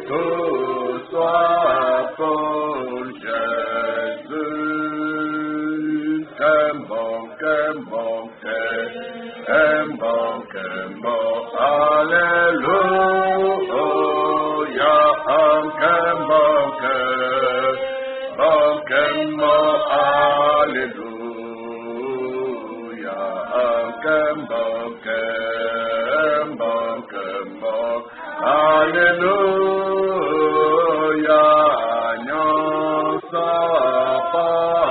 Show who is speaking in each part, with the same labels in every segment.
Speaker 1: tout soit pour Jésus. Qu'un bon, alléluia, qu'un bon, alléluia, qu'un bon, alléluia, nyonso panaye,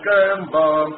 Speaker 1: kembo,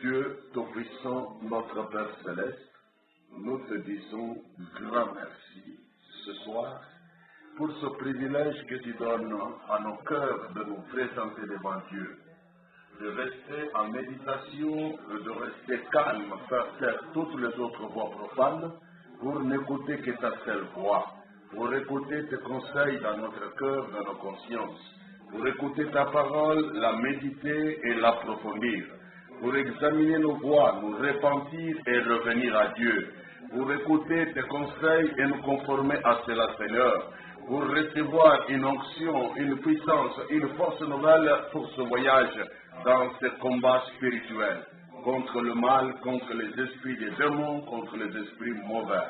Speaker 1: Dieu Tout-Puissant, notre Père Céleste, nous te disons grand merci ce soir pour ce privilège que tu donnes à nos cœurs de nous présenter devant Dieu, de rester en méditation, de rester calme, faire taire toutes les autres voix profanes, pour n'écouter que ta seule voix, pour écouter tes conseils dans notre cœur, dans nos consciences, pour écouter ta parole, la méditer et l'approfondir, pour examiner nos voies, nous repentir et revenir à Dieu, pour écouter tes conseils et nous conformer à cela, Seigneur, pour recevoir une onction, une puissance, une force nouvelle pour ce voyage dans ce combat spirituel, contre le mal, contre les esprits des démons, contre les esprits mauvais.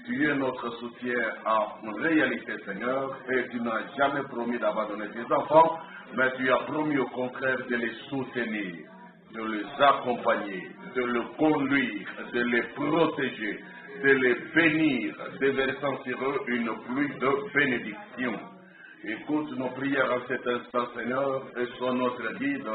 Speaker 1: Tu es notre soutien en réalité, Seigneur, et tu n'as jamais promis d'abandonner tes enfants, mais tu as promis au contraire de les soutenir, de les accompagner, de les conduire, de les protéger, de les bénir, de verser sur eux une pluie de bénédiction. Écoute nos prières en cet instant, Seigneur, et sois notre guide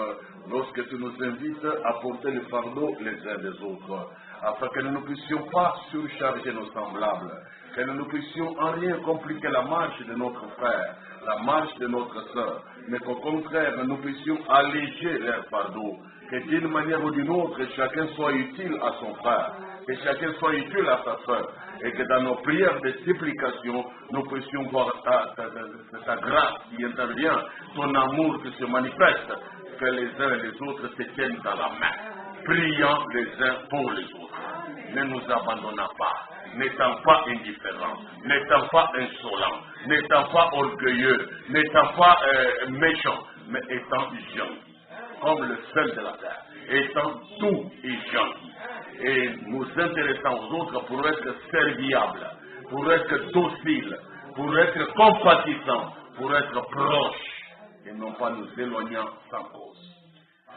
Speaker 1: lorsque tu nous invites à porter le fardeau les uns des autres, afin que nous ne puissions pas surcharger nos semblables, que nous ne puissions en rien compliquer la marche de notre frère, la marche de notre sœur, mais qu'au contraire, nous puissions alléger leur fardeau, que d'une manière ou d'une autre, chacun soit utile à son frère, que chacun soit utile à sa sœur, et que dans nos prières de supplication, nous puissions voir ta grâce qui intervient, ton amour qui se manifeste, que les uns et les autres se tiennent dans la main, priant les uns pour les autres. Ne nous abandonnons pas, n'étant pas indifférents, n'étant pas insolents, n'étant pas orgueilleux, n'étant pas méchants, mais étant gentils, comme le sel de la terre, étant doux et gentils, et nous intéressant aux autres pour être serviables, pour être dociles, pour être compatissants, pour être proches, et non pas nous éloignant sans cause.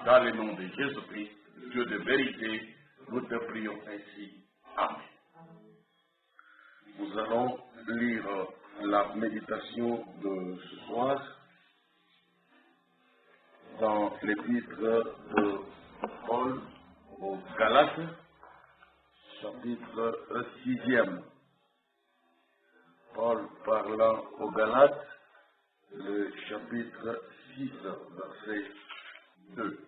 Speaker 1: Dans le nom de Jésus-Christ, Dieu de vérité, nous te prions ainsi. Amen. Nous allons lire la méditation de ce soir dans l'épître de Paul aux Galates, chapitre 6e. Paul parlant aux Galates, le chapitre 6, verset 2.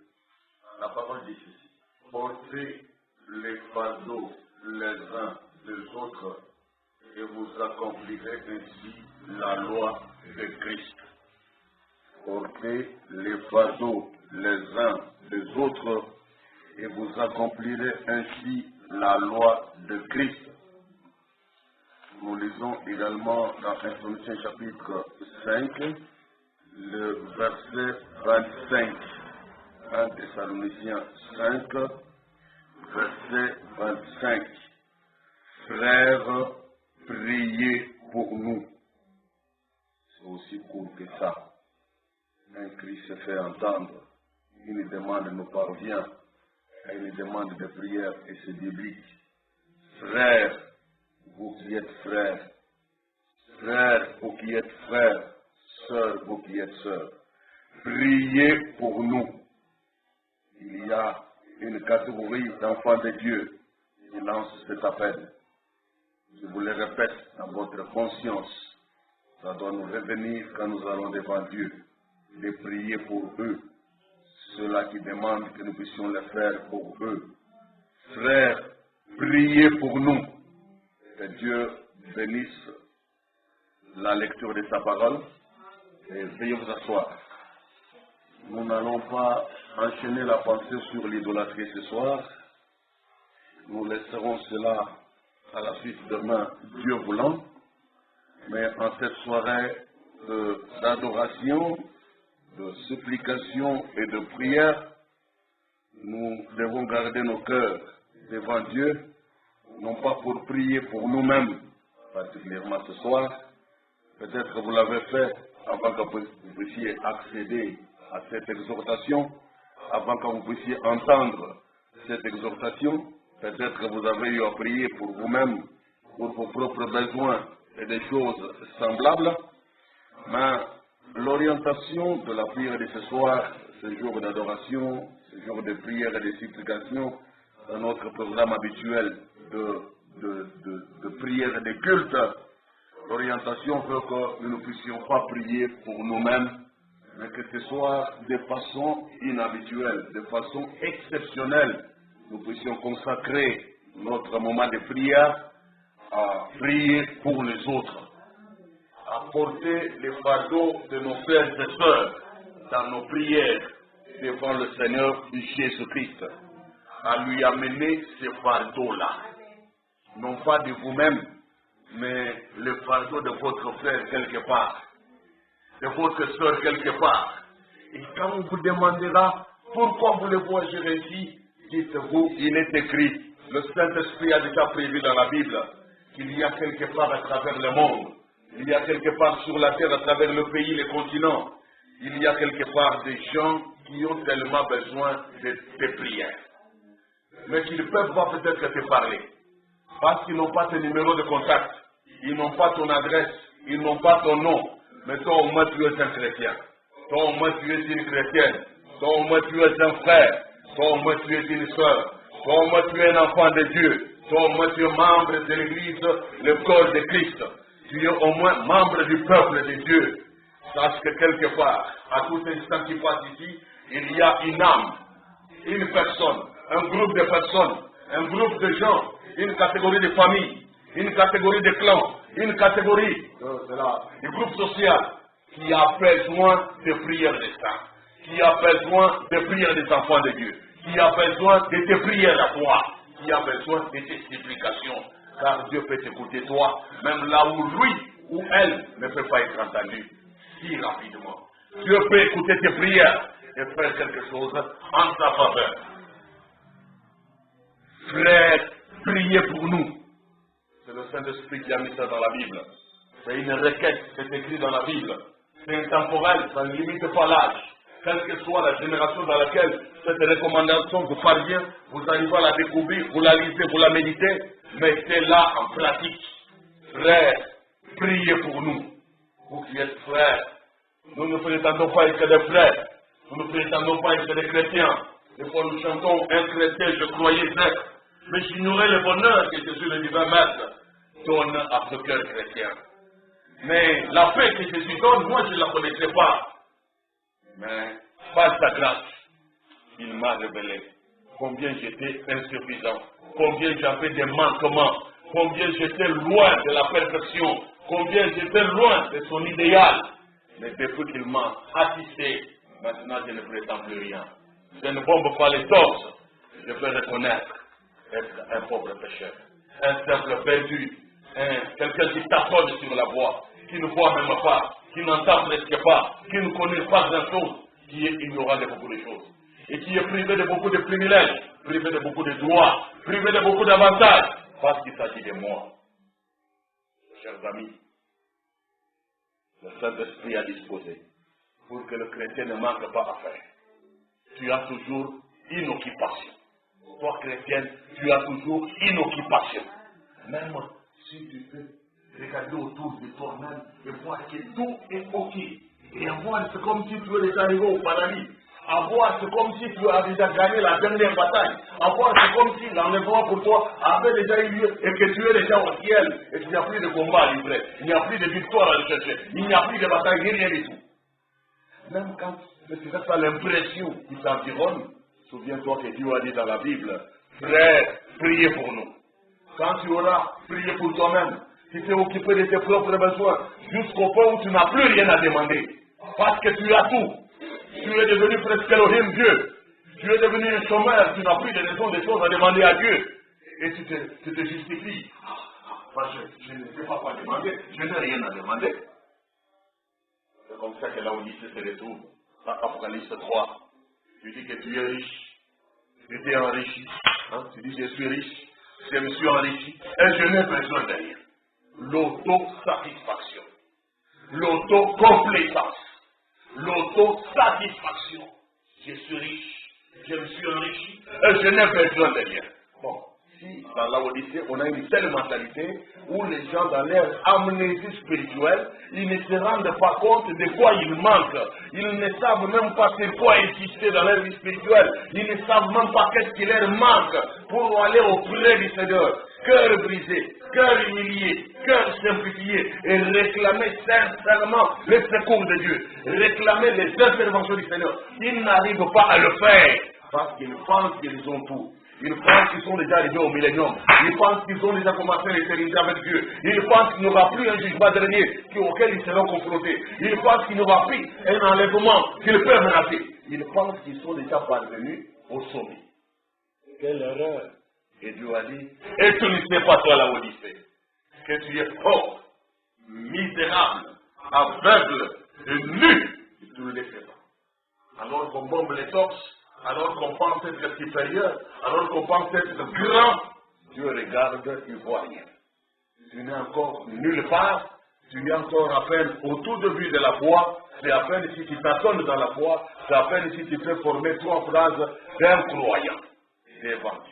Speaker 1: La parole dit ceci: portez les fardeaux les uns des autres et vous accomplirez ainsi la loi de Christ. Portez les fardeaux les uns des autres et vous accomplirez ainsi la loi de Christ. Nous lisons également dans 1 Thessaloniciens chapitre 5, le verset 25. 1 Thessaloniciens 5, verset 25. Frères, priez pour nous. C'est aussi court que ça. Un cri se fait entendre. Une demande nous parvient. Une demande de prière et c'est biblique. Frères, vous qui êtes frères. Frères, vous qui êtes frères. Sœurs, vous qui êtes sœurs. Priez pour nous. Il y a une catégorie d'enfants de Dieu qui lance cet appel. Je vous le répète, dans votre conscience, ça doit nous revenir quand nous allons devant Dieu, de prier pour eux, ceux-là qui demandent que nous puissions le faire pour eux. Frères, priez pour nous. Que Dieu bénisse la lecture de sa parole et veuillez vous asseoir. Nous n'allons pas enchaîner la pensée sur l'idolâtrie ce soir. Nous laisserons cela à la suite demain, Dieu voulant. Mais en cette soirée d'adoration, de supplication et de prière, nous devons garder nos cœurs devant Dieu, non pas pour prier pour nous-mêmes, particulièrement ce soir. Peut-être que vous l'avez fait avant que vous puissiez accéder à cette exhortation, avant que vous puissiez entendre cette exhortation. Peut-être que vous avez eu à prier pour vous-même, pour vos propres besoins et des choses semblables. Mais l'orientation de la prière de ce soir, ce jour d'adoration, ce jour de prière et de supplication, dans notre programme habituel de prière et de culte, l'orientation veut que nous ne puissions pas prier pour nous-mêmes, mais que ce soit de façon inhabituelle, de façon exceptionnelle, nous puissions consacrer notre moment de prière à prier pour les autres, à porter les fardeaux de nos frères et sœurs dans nos prières devant le Seigneur Jésus-Christ, à lui amener ces fardeaux-là, non pas de vous-même, mais le fardeau de votre frère quelque part, de votre sœur quelque part. Et quand on vous demandera pourquoi vous le voyez ainsi, dites-vous, il est écrit, le Saint-Esprit a déjà prévu dans la Bible qu'il y a quelque part à travers le monde, il y a quelque part sur la terre à travers le pays, les continents, il y a quelque part des gens qui ont tellement besoin de prières, mais qu'ils ne peuvent pas peut-être te parler, parce qu'ils n'ont pas ton numéro de contact, ils n'ont pas ton adresse, ils n'ont pas ton nom, mais toi au moins tu es un chrétien, toi au moins tu es une chrétienne, toi au moins tu es un frère, toi au moins tu es une sœur, toi au moins tu es un enfant de Dieu, toi au moins tu es membre de l'Église, le corps de Christ, tu es au moins membre du peuple de Dieu. Sache que quelque part, à tout instant qui passe ici, il y a une âme, une personne, un groupe de personnes, un groupe de gens, une catégorie de familles, une catégorie de clans, une catégorie de groupe social qui a besoin de prières des saints, qui a besoin de prières des enfants de Dieu, qui a besoin de tes prières à toi, qui a besoin de tes supplications, car Dieu peut t'écouter toi, même là où lui ou elle ne peut pas être entendu, si rapidement. Dieu peut écouter tes prières et faire quelque chose en sa faveur. Frères, priez pour nous. C'est le Saint-Esprit qui a mis ça dans la Bible. C'est une requête, c'est écrit dans la Bible. C'est intemporel, ça ne limite pas l'âge. Quelle que soit la génération dans laquelle cette recommandation vous parvient, vous arrivez à la découvrir, vous la lisez, vous la méditez, mettez-la en pratique. Frères, priez pour nous. Vous qui êtes frères, nous ne prétendons pas être des frères, nous ne prétendons pas être des chrétiens. Des fois nous chantons un chrétien, je croyais être, mais j'ignorais le bonheur que Jésus le divin maître donne à ce cœur chrétien. Mais la paix que Jésus donne, moi je ne la connaissais pas. Mais par sa grâce, il m'a révélé combien j'étais insuffisant, combien j'avais des manquements, combien j'étais loin de la perfection, combien j'étais loin de son idéal. Mais depuis qu'il m'a assisté, maintenant je ne prétends plus rien. Je ne bombe pas les torses, je peux reconnaître être un pauvre pécheur, un simple perdu, quelqu'un qui tâtonne sur la voie, qui ne voit même pas, qui n'entend presque pas, qui ne connaît pas grand-chose, qui est ignorant de beaucoup de choses, et qui est privé de beaucoup de privilèges, privé de beaucoup de droits, privé de beaucoup d'avantages, parce qu'il s'agit de moi. Chers amis, le Saint-Esprit a disposé pour que le chrétien ne manque pas à faire. Tu as toujours une occupation. Toi, chrétienne, tu as toujours une occupation. Même si tu peux regarder autour de toi-même et voir que tout est OK. Et avoir, c'est comme si tu es déjà arrivé au paradis. Avoir, c'est comme si tu as déjà gagné la dernière bataille. Avoir, c'est comme si l'enlèvement pour toi avait déjà eu lieu et que tu es déjà au ciel et qu'il n'y a plus de combat à livrer. Il n'y a plus de victoire à chercher. Il n'y a plus de bataille, rien du tout. Même quand tu as l'impression qui t'environne, souviens-toi que Dieu a dit dans la Bible, frère, priez pour nous. Quand tu auras prié pour toi-même, tu t'es occupé de tes propres besoins, jusqu'au point où tu n'as plus rien à demander. Parce que tu as tout. Tu es devenu presque Elohim Dieu. Tu es devenu un chômeur, tu n'as plus de raison de choses à demander à Dieu. Et tu te justifies. Je ne sais pas quoi demander, je n'ai rien à demander. C'est comme ça que là où dit se retrouve, dans Apocalypse 3. Tu dis que tu es riche, tu t'es enrichi. Hein? Tu dis je suis riche, je me suis enrichi, et je n'ai besoin de rien. L'autosatisfaction, l'autocomplaisance, l'autosatisfaction. Je suis riche, je me suis enrichi, et je n'ai besoin de rien. Bon, si dans la Odyssée, on a une telle mentalité où les gens, dans leur amnésie spirituelle, ils ne se rendent pas compte de quoi ils manquent. Ils ne savent même pas sur quoi insister dans leur vie spirituelle. Ils ne savent même pas qu'est-ce qui leur manque pour aller auprès du Seigneur. Cœur brisé, cœur humilié, cœur simplifié et réclamer sincèrement le secours de Dieu. Réclamer les interventions du Seigneur. Ils n'arrivent pas à le faire parce qu'ils pensent qu'ils ont tout. Ils pensent qu'ils sont déjà arrivés au millénium. Ils pensent qu'ils ont déjà commencé l'éternité avec Dieu. Ils pensent qu'il n'y aura plus un jugement dernier auquel ils seront confrontés. Ils pensent qu'il n'y aura plus un enlèvement qu'ils peuvent rater. Ils pensent qu'ils sont déjà parvenus au sommet. Quelle erreur! Et Dieu a dit, et tu ne sais pas toi la Odyssée, que tu es pauvre, misérable, aveugle et nu. Et tu ne le sais pas. Alors qu'on bombe les torches, alors qu'on pense être supérieur, alors qu'on pense être grand, Dieu regarde, il ne voit rien. Tu n'es encore nulle part, tu es encore à peine au tout début de la foi, c'est à peine si tu t'attends dans la foi, c'est à peine si tu peux former 3 phrases d'un croyant. C'est vendu.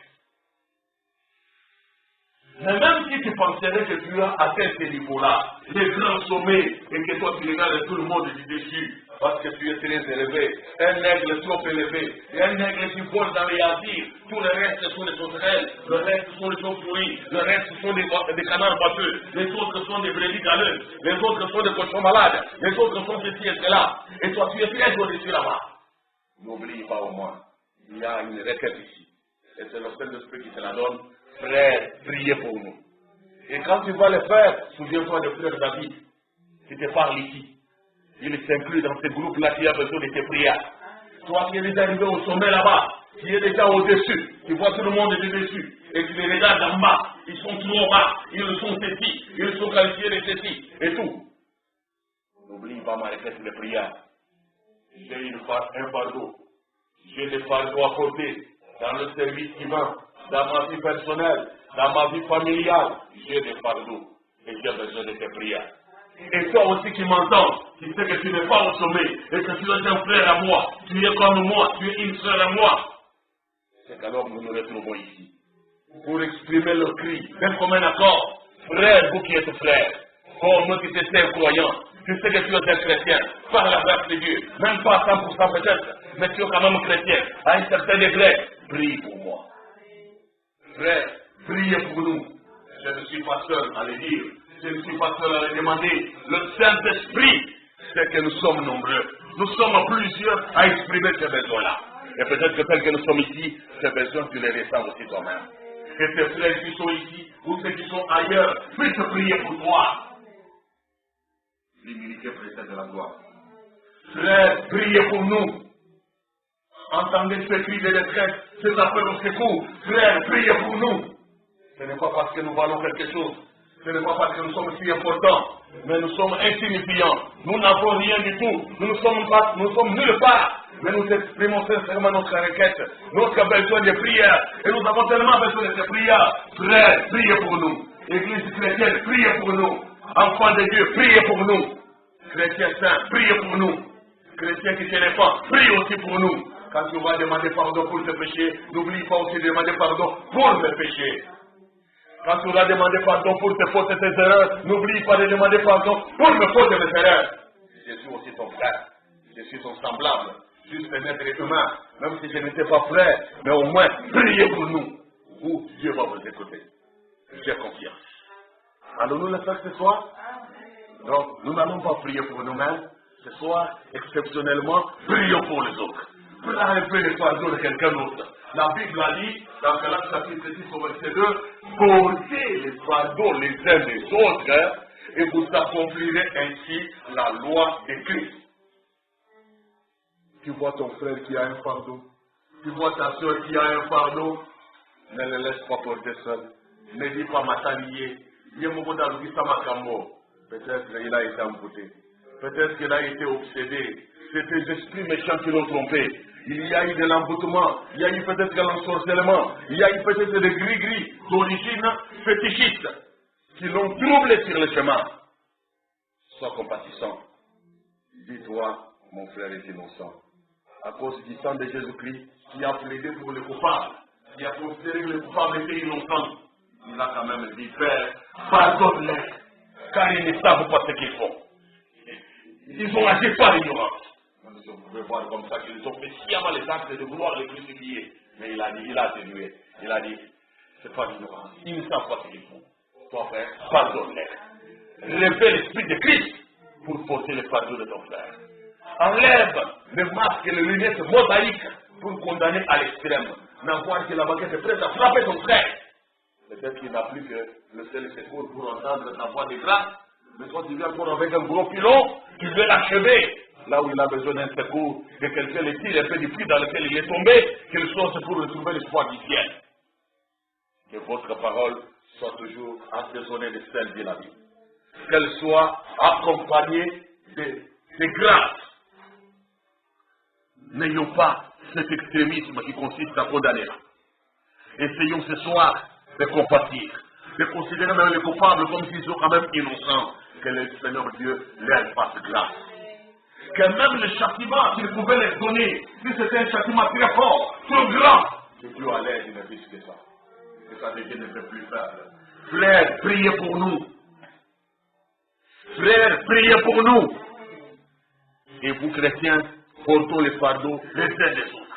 Speaker 1: Mais même si tu penserais que tu as atteint ce niveau-là, les grands sommets, et que toi tu regardes tout le monde du dessus, parce que tu es très élevé, un aigle trop élevé, et un aigle qui vole dans les asiles, tout le reste sont des sauterelles, le reste sont des chauves-souris, le reste sont des canards batteux, les autres sont des brebis galeuses, les autres sont des cochons malades, les autres sont ceci et cela, et toi tu es très au-dessus là-bas. N'oublie pas au moins, il y a une requête ici, et c'est le Saint-Esprit qui te la donne. Frère, priez pour nous. Et quand tu vas le faire, souviens-toi de frère David, qui te parle ici. Il s'inclut dans ce groupe-là qui a besoin de tes prières. Toi qui es déjà arrivé au sommet là-bas, qui es déjà au-dessus, tu vois tout le monde du dessus, et tu les regardes en bas, ils sont trop bas, ils sont ceci, ils sont qualifiés de ceci, et tout. N'oublie pas ma requête de prière. J'ai un fardeau. J'ai des fardeaux à porter dans le service divin. Dans ma vie personnelle, dans ma vie familiale, j'ai des fardeaux et j'ai besoin de tes prières. Et toi aussi qui m'entends, qui sais que tu n'es pas au sommet et que tu es un frère à moi, tu es comme moi, tu es une soeur à moi. C'est qu'alors nous nous retrouvons ici pour exprimer le cri, même comme un accord. Frère, vous qui êtes frère, comme qui êtes un croyant, tu sais que tu es un chrétien, par la grâce de Dieu, même pas 100% peut-être, mais tu es quand même chrétien, à un certain degré, prie pour moi. Frère, priez pour nous. Je ne suis pas seul à le dire. Je ne suis pas seul à le demander. Le Saint-Esprit sait que nous sommes nombreux. Nous sommes plusieurs à exprimer ces besoins-là. Et peut-être que tel que nous sommes ici, ces besoins, tu les ressens aussi toi-même. Que tes frères qui sont ici ou ceux qui sont ailleurs puissent prier pour toi. L'humilité précède de la gloire. Frère, priez pour nous. Entendez ce cri de détresse, ces appels au secours. Frère, priez pour nous. Ce n'est pas parce que nous valons quelque chose. Ce n'est pas parce que nous sommes si importants. Mais nous sommes insignifiants. Nous n'avons rien du tout. Nous ne sommes nulle part. Mais nous exprimons sincèrement notre requête, notre besoin de prière. Et nous avons tellement besoin de ces prières. Frère, priez pour nous. Église chrétienne, priez pour nous. Enfants de Dieu, priez pour nous. Chrétiens saints, priez pour nous. Chrétiens qui ne sont pas, priez aussi pour nous. Quand tu vas demander pardon pour tes péchés, n'oublie pas aussi de demander pardon pour tes péchés. Quand tu vas demander pardon pour tes fautes et tes erreurs, n'oublie pas de demander pardon pour mes fautes et mes erreurs. Je suis aussi ton frère, je suis ton semblable, juste un être humain, même si je n'étais pas frère, mais au moins, priez pour nous. Vous, Dieu va vous écouter. J'ai confiance. Allons-nous le faire ce soir? Donc, nous n'allons pas prier pour nous-mêmes. Ce soir, exceptionnellement, prions pour les autres. Prenez un peu les fardeaux de quelqu'un d'autre. La Bible a dit, dans Galates chapitre 6 au verset 2, portez les fardeaux les uns des autres, et vous accomplirez ainsi la loi de Christ. Tu vois ton frère qui a un fardeau, tu vois ta soeur qui a un fardeau, ne le laisse pas porter seul. Ne dis pas matalier. Peut-être qu'il a été amputé. Peut-être qu'il a été obsédé. C'est des esprits méchants qui l'ont trompé. Il y a eu de l'emboutement. Il y a eu peut-être de l'ensorcellement. Il y a eu peut-être des gris-gris d'origine fétichiste qui l'ont troublé sur le chemin. Sois compatissant. Dis-toi, mon frère est innocent. À cause du sang de Jésus-Christ, qui a plaidé pour les coupables, qui a considéré que les coupables étaient innocents, il a quand même dit, Père, pardonne-les, car ils ne savent pas ce qu'ils font. Ils ont agi par ignorance. On pouvait voir comme ça qu'ils ont fait sciemment les actes de vouloir les crucifier. Mais il a atténué. Il a dit, c'est pas l'ignorance. Ils ne savent pas ce qu'ils font. Toi, frère, pardonne-les. Révèle l'esprit de Christ pour porter le fardeau de ton frère. Enlève le masque et les lunettes mosaïques pour condamner à l'extrême. N'avoir que la baguette est prête à frapper ton frère. Peut-être qu'il n'a plus que le seul secours pour entendre ta voix de grâce. Mais toi, tu viens encore avec un gros pilon, tu veux l'achever. Là où il a besoin d'un secours, que quelqu'un le tire un peu du puits dans lequel il est tombé, qu'il sorte pour retrouver l'espoir du ciel. Que votre parole soit toujours assaisonnée de celle de la vie. Qu'elle soit accompagnée de grâce. N'ayons pas cet extrémisme qui consiste à condamner. Essayons ce soir de compatir, de considérer même les coupables comme s'ils sont quand même innocents. Que le Seigneur Dieu leur fasse grâce. Que même le châtiment qu'il pouvait leur donner, si c'était un châtiment très fort, trop grand, que Dieu à l'aide ne puisse que ça. Que ça devienne un peu plus faible. Frères, priez pour nous. Frères, priez pour nous. Et vous, chrétiens, portons les fardeaux les uns des autres.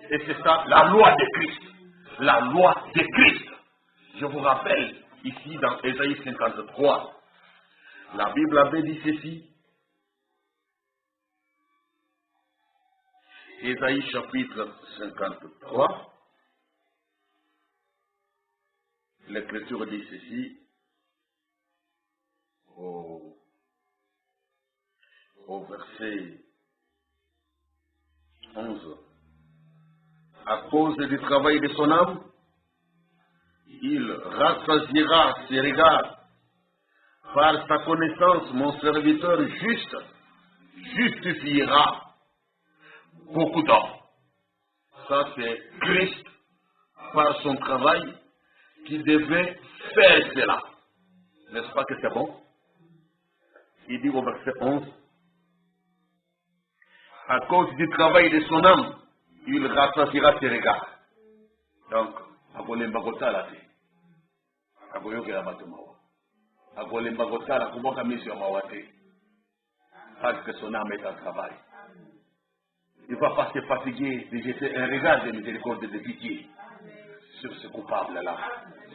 Speaker 1: Et c'est ça, la loi de Christ. La loi de Christ. Je vous rappelle, ici dans Ésaïe 53, la Bible avait dit ceci. Ésaïe chapitre 53. L'Écriture dit ceci. Au verset 11. À cause du travail de son âme, il rassasiera ses regards. Par sa connaissance, mon serviteur juste justifiera beaucoup d'hommes. Ça, c'est Christ, par son travail, qui devait faire cela. N'est-ce pas que c'est bon? Il dit au verset 11, à cause du travail de son âme, il rassasiera ses regards. Donc, akolemba kotala te. Akoyokela bato mawa. Akolemba kotala kuboka misi ya mawa te. Parce que son âme est en travail. Il ne va pas se fatiguer de jeter un regard de miséricorde et de pitié sur ce coupable-là,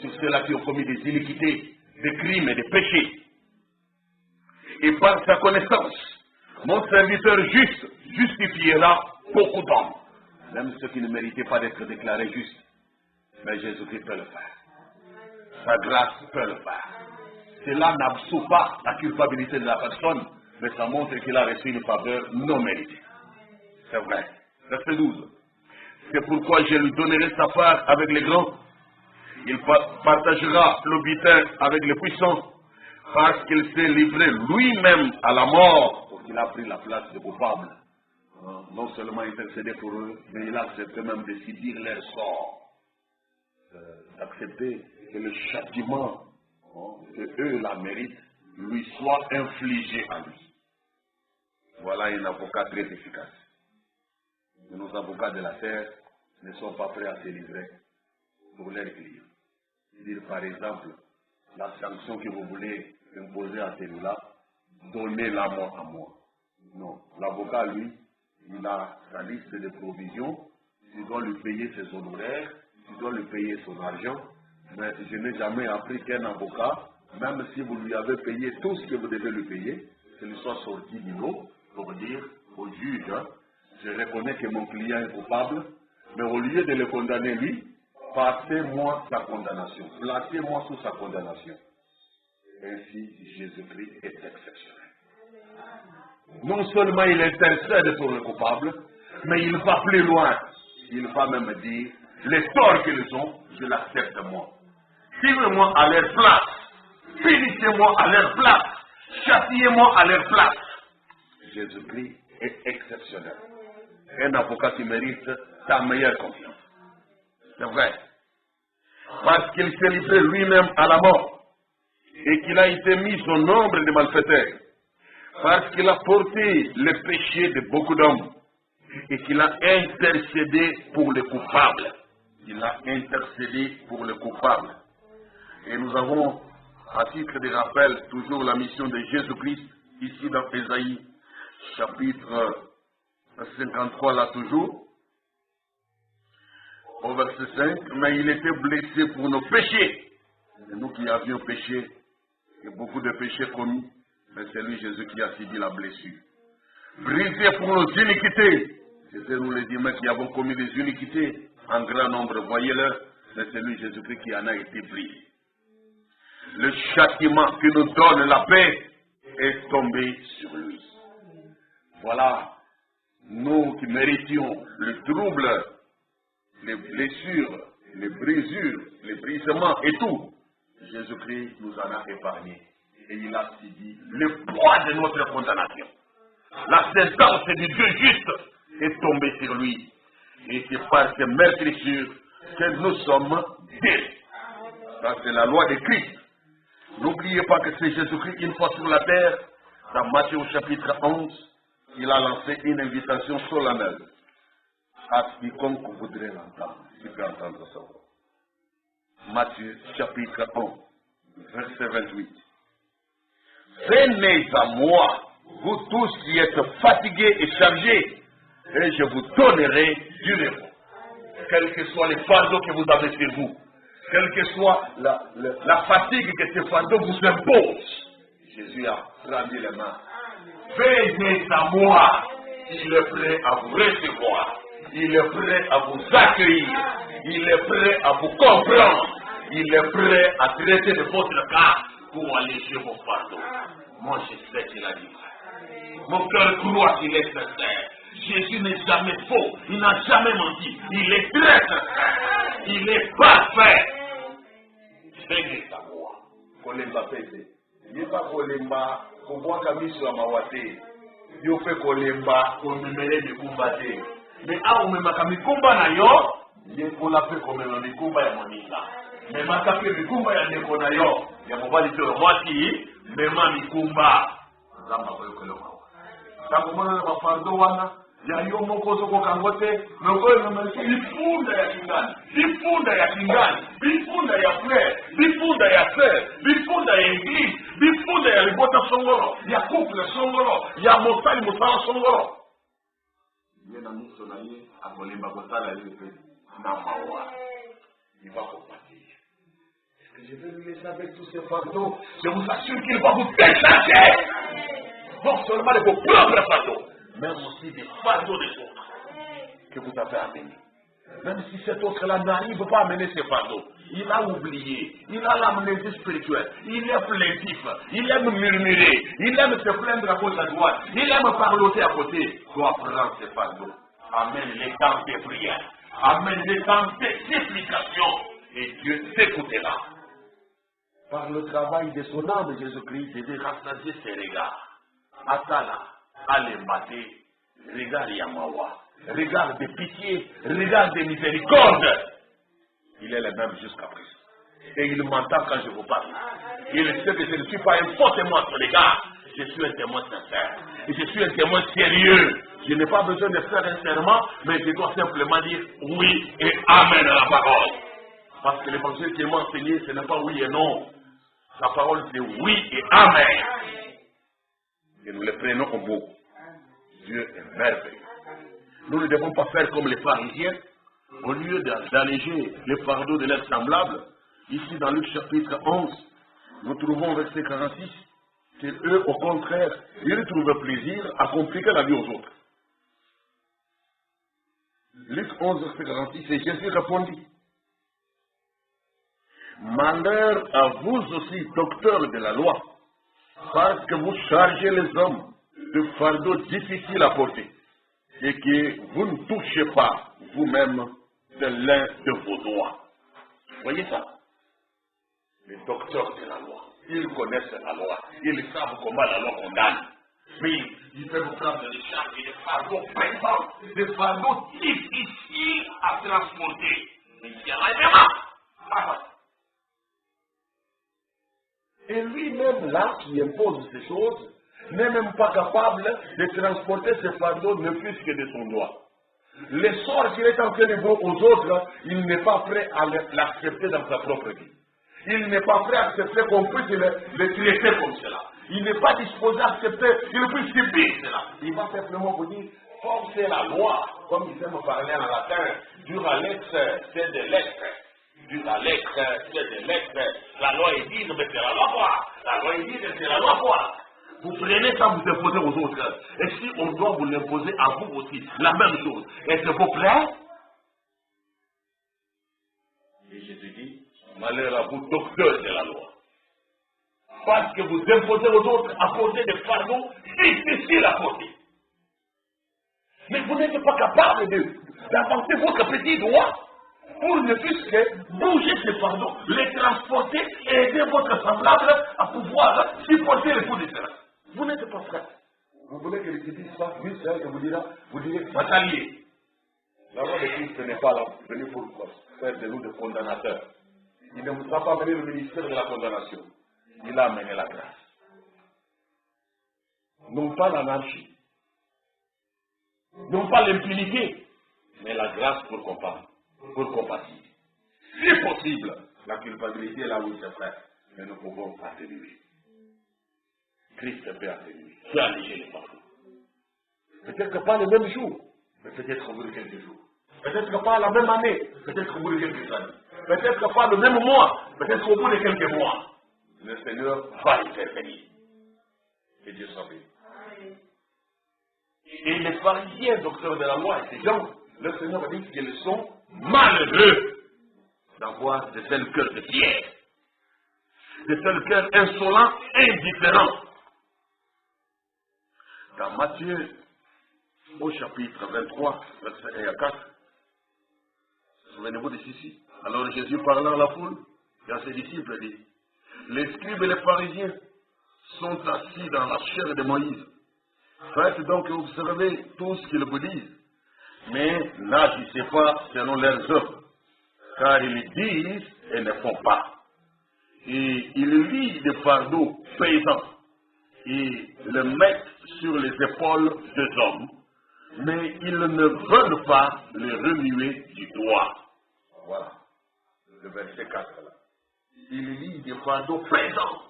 Speaker 1: sur ceux-là qui ont commis des iniquités, des crimes et des péchés. Et par sa connaissance, mon serviteur juste justifiera beaucoup d'hommes, même ceux qui ne méritaient pas d'être déclarés justes. Mais Jésus-Christ peut le faire. Sa grâce peut le faire. Cela n'absout pas la culpabilité de la personne, mais ça montre qu'il a reçu une faveur non méritée. C'est vrai. Verset 12. C'est pourquoi je lui donnerai sa part avec les grands. Il partagera le butin avec les puissants, parce qu'il s'est livré lui-même à la mort, pour qu'il a pris la place de coupable. Non seulement intercéder pour eux, mais il a accepté même de subir leur sort. D'accepter que le châtiment que eux la méritent lui soit infligé à lui. Voilà un avocat très efficace. Mais nos avocats de la terre ne sont pas prêts à se livrer pour leurs clients. Dire par exemple, la sanction que vous voulez imposer à celui-là, donnez-la moi à moi. Non, l'avocat lui, il a sa liste de provisions, tu dois lui payer ses honoraires, tu dois lui payer son argent. Mais je n'ai jamais appris qu'un avocat, même si vous lui avez payé tout ce que vous devez lui payer, qu'il soit sorti du lot pour dire au juge, hein, je reconnais que mon client est coupable, mais au lieu de le condamner lui, passez-moi sa condamnation, placez-moi sous sa condamnation. Ainsi, Jésus-Christ est exceptionnel. Non seulement il intercède pour le coupable, mais il va plus loin. Il va même dire, les torts qu'ils ont, je l'accepte moi. Suivez-moi à leur place. Punissez-moi à leur place. Châtiez-moi à leur place. Jésus-Christ est exceptionnel. Un avocat qui mérite ta meilleure confiance. C'est vrai. Parce qu'il s'est livré lui-même à la mort. Et qu'il a été mis au nombre de malfaiteurs. Parce qu'il a porté le péché de beaucoup d'hommes. Et qu'il a intercédé pour les coupables. Il a intercédé pour les coupables. Et nous avons, à titre de rappel, toujours la mission de Jésus-Christ, ici dans Ésaïe, chapitre 53, là toujours, au verset 5, mais il était blessé pour nos péchés. Et nous qui avions péché, et beaucoup de péchés commis, mais c'est lui Jésus qui a subi la blessure. Brisé pour nos iniquités. C'était nous les humains qui avons commis des iniquités en grand nombre, voyez-le, mais c'est lui Jésus-Christ qui en a été brisé. Le châtiment qui nous donne la paix est tombé sur lui. Voilà, nous qui méritions le trouble, les blessures, les brisures, les brisements et tout, Jésus-Christ nous en a épargné. Et il a subi le poids de notre condamnation. La sentence du Dieu juste est tombée sur lui. Et c'est par ces meurtrissures que nous sommes guéris. Ça, c'est la loi de Christ. N'oubliez pas que c'est Jésus-Christ, une fois sur la terre, dans Matthieu chapitre 11, il a lancé une invitation solennelle à quiconque voudrait l'entendre. Tu peux entendre ça. Matthieu chapitre 11, verset 28. Venez à moi, vous tous qui êtes fatigués et chargés, et je vous donnerai du repos. Quels que soient les fardeaux que vous avez sur vous, quelle que soit la fatigue que ce fardeau vous impose, Jésus a tendu les mains. Venez à moi, il est prêt à vous recevoir, il est prêt à vous accueillir, il est prêt à vous comprendre, il est prêt à traiter de votre cas pour alléger vos fardeaux. Moi je sais qu'il a dit vrai. Mon cœur croit qu'il est sincère. Jésus n'est jamais faux, il n'a jamais menti, il est très sincère, il est parfait. Venez à moi. Kolemba pese. Yeba kolemba kubwaka miso ya mawate. Yo fe kolemba komemele mikumba te. Mais a umemaka mikumba na yo, ye kola fe komemela mikumba ya moninga. Memaka pe mikumba ya ndeko na yo. Ya mobali te mwati, mema mikumba. Zamba kwa yokoloma. Takumona na mafardo wana, ya yo moko zoko kangote, moko yo mmeleke ifunda ya kingani, ifunda ya kingani, ifunda ya frère, ifunda ya sœur, ifunda ya église, ifunda ya libota songolo, ya couple songolo, ya mosali mosala songolo. Yena miso na ye, akolemba kosala yepe, na mawa. Il va compatir. Est-ce que je vais lui laisser avec tous ces fardeaux? Je vous assure qu'il va vous décharger. Non seulement de vos propres fardeaux, mais aussi des fardeaux des autres que vous avez amenés. Même si cet autre-là n'arrive pas à amener ses fardeaux, il a oublié, il a l'amnésie spirituelle, il est plaintif, il aime murmurer, il aime se plaindre à gauche à droite, il aime parloter à côté. Doit prendre ses fardeaux. Amène les temps de prière, amène les temps de supplication, et Dieu t'écoutera. Par le travail de son âme, Jésus-Christ devait rassasier ses regards. Atala, allez mater, regarde Yamawa, regarde de pitié, regarde de miséricorde. Il est le même jusqu'à présent. Et il m'entend quand je vous parle. Il sait que je ne suis pas un faux témoin sur les gars. Je suis un témoin sincère. Et je suis un témoin sérieux. Je n'ai pas besoin de faire un serment, mais je dois simplement dire oui et amen à la parole. Parce que l'évangile qui m'a enseigné, ce n'est pas oui et non. La parole c'est oui et amen. Et nous les prenons au bout. Dieu est merveilleux. Nous ne devons pas faire comme les pharisiens. Au lieu d'alléger les fardeaux de leurs semblables, ici dans Luc chapitre 11, nous trouvons verset 46, qu'eux, au contraire, ils trouvent plaisir à compliquer la vie aux autres. Luc 11, verset 46, et Jésus répondit, malheur à vous aussi, docteurs de la loi, parce que vous chargez les hommes de fardeaux difficiles à porter, et que vous ne touchez pas vous-même de l'un de vos doigts. Voyez ça? Les docteurs de la loi, ils connaissent la loi, ils savent comment la loi condamne. Mais ils peuvent prendre des charges et des fardeaux pesants, des fardeaux difficiles à transporter. Mais il y en a vraiment. Et lui-même, là, qui impose ces choses, n'est même pas capable de transporter ces fardeaux, ne fût-ce que de son doigt. L'essor qu'il est en train de voir aux autres, il n'est pas prêt à l'accepter dans sa propre vie. Il n'est pas prêt à accepter qu'on puisse le traiter comme cela. Il n'est pas disposé à accepter qu'il puisse subir cela. Il va simplement vous dire, forcez la loi, comme ils aiment parler en latin, dura lex, c'est de lex. Dura lex, c'est de lex. La loi est dite, mais c'est la loi quoi. La loi est dite, c'est la loi quoi. Vous prenez ça, vous imposez aux autres. Et si on doit vous l'imposer à vous aussi, la même chose, êtes-vous prêts? Et Jésus dit, malheur à vous, docteurs de la loi. Parce que vous imposez aux autres à porter des fardeaux difficiles à porter. Mais vous n'êtes pas capable d'inventer votre petit doigt pour ne fût-ce que bouger ces fardeaux, les transporter et aider votre semblable à pouvoir supporter les coups de terrain. Vous n'êtes pas prêt. Vous voulez que les dise ça, oui, c'est vrai que vous direz, batailler. La loi de Christ n'est pas là, venu pour faire de nous des condamnateurs. Il ne vous a pas amené le ministère de la condamnation. Il a amené la grâce. Non pas l'anarchie. Non pas l'impunité, mais la grâce pour compatir. Si possible, la culpabilité est là où il se fait, mais nous pouvons atténuer. Christ peut atténuer, peut alléger les fardeaux. Peut-être que pas le même jour, mais peut-être au bout de quelques jours. Peut-être que pas la même année, peut-être au bout de quelques années. Peut-être que pas le même mois, peut-être au bout de quelques mois. Le Seigneur va intervenir. Que Dieu soit béni. Et les pharisiens, docteurs de la loi, et ces gens, le Seigneur dit qu'ils sont malheureux d'avoir de tels cœurs de pierre, de tels cœurs insolents, indifférents. Dans Matthieu, au chapitre 23, verset 1 à 4, souvenez-vous de ceci. Alors Jésus parlant à la foule et à ses disciples dit, les scribes et les pharisiens sont assis dans la chair de Moïse. Faites donc observer tout ce qu'ils vous disent, mais n'agissez pas selon leurs œuvres, car ils disent et ne font pas. Et ils lient des fardeaux pesants et le mettent sur les épaules des hommes, mais ils ne veulent pas les remuer du doigt. Voilà, le verset 4 là. Ils lient des fardeaux pesants.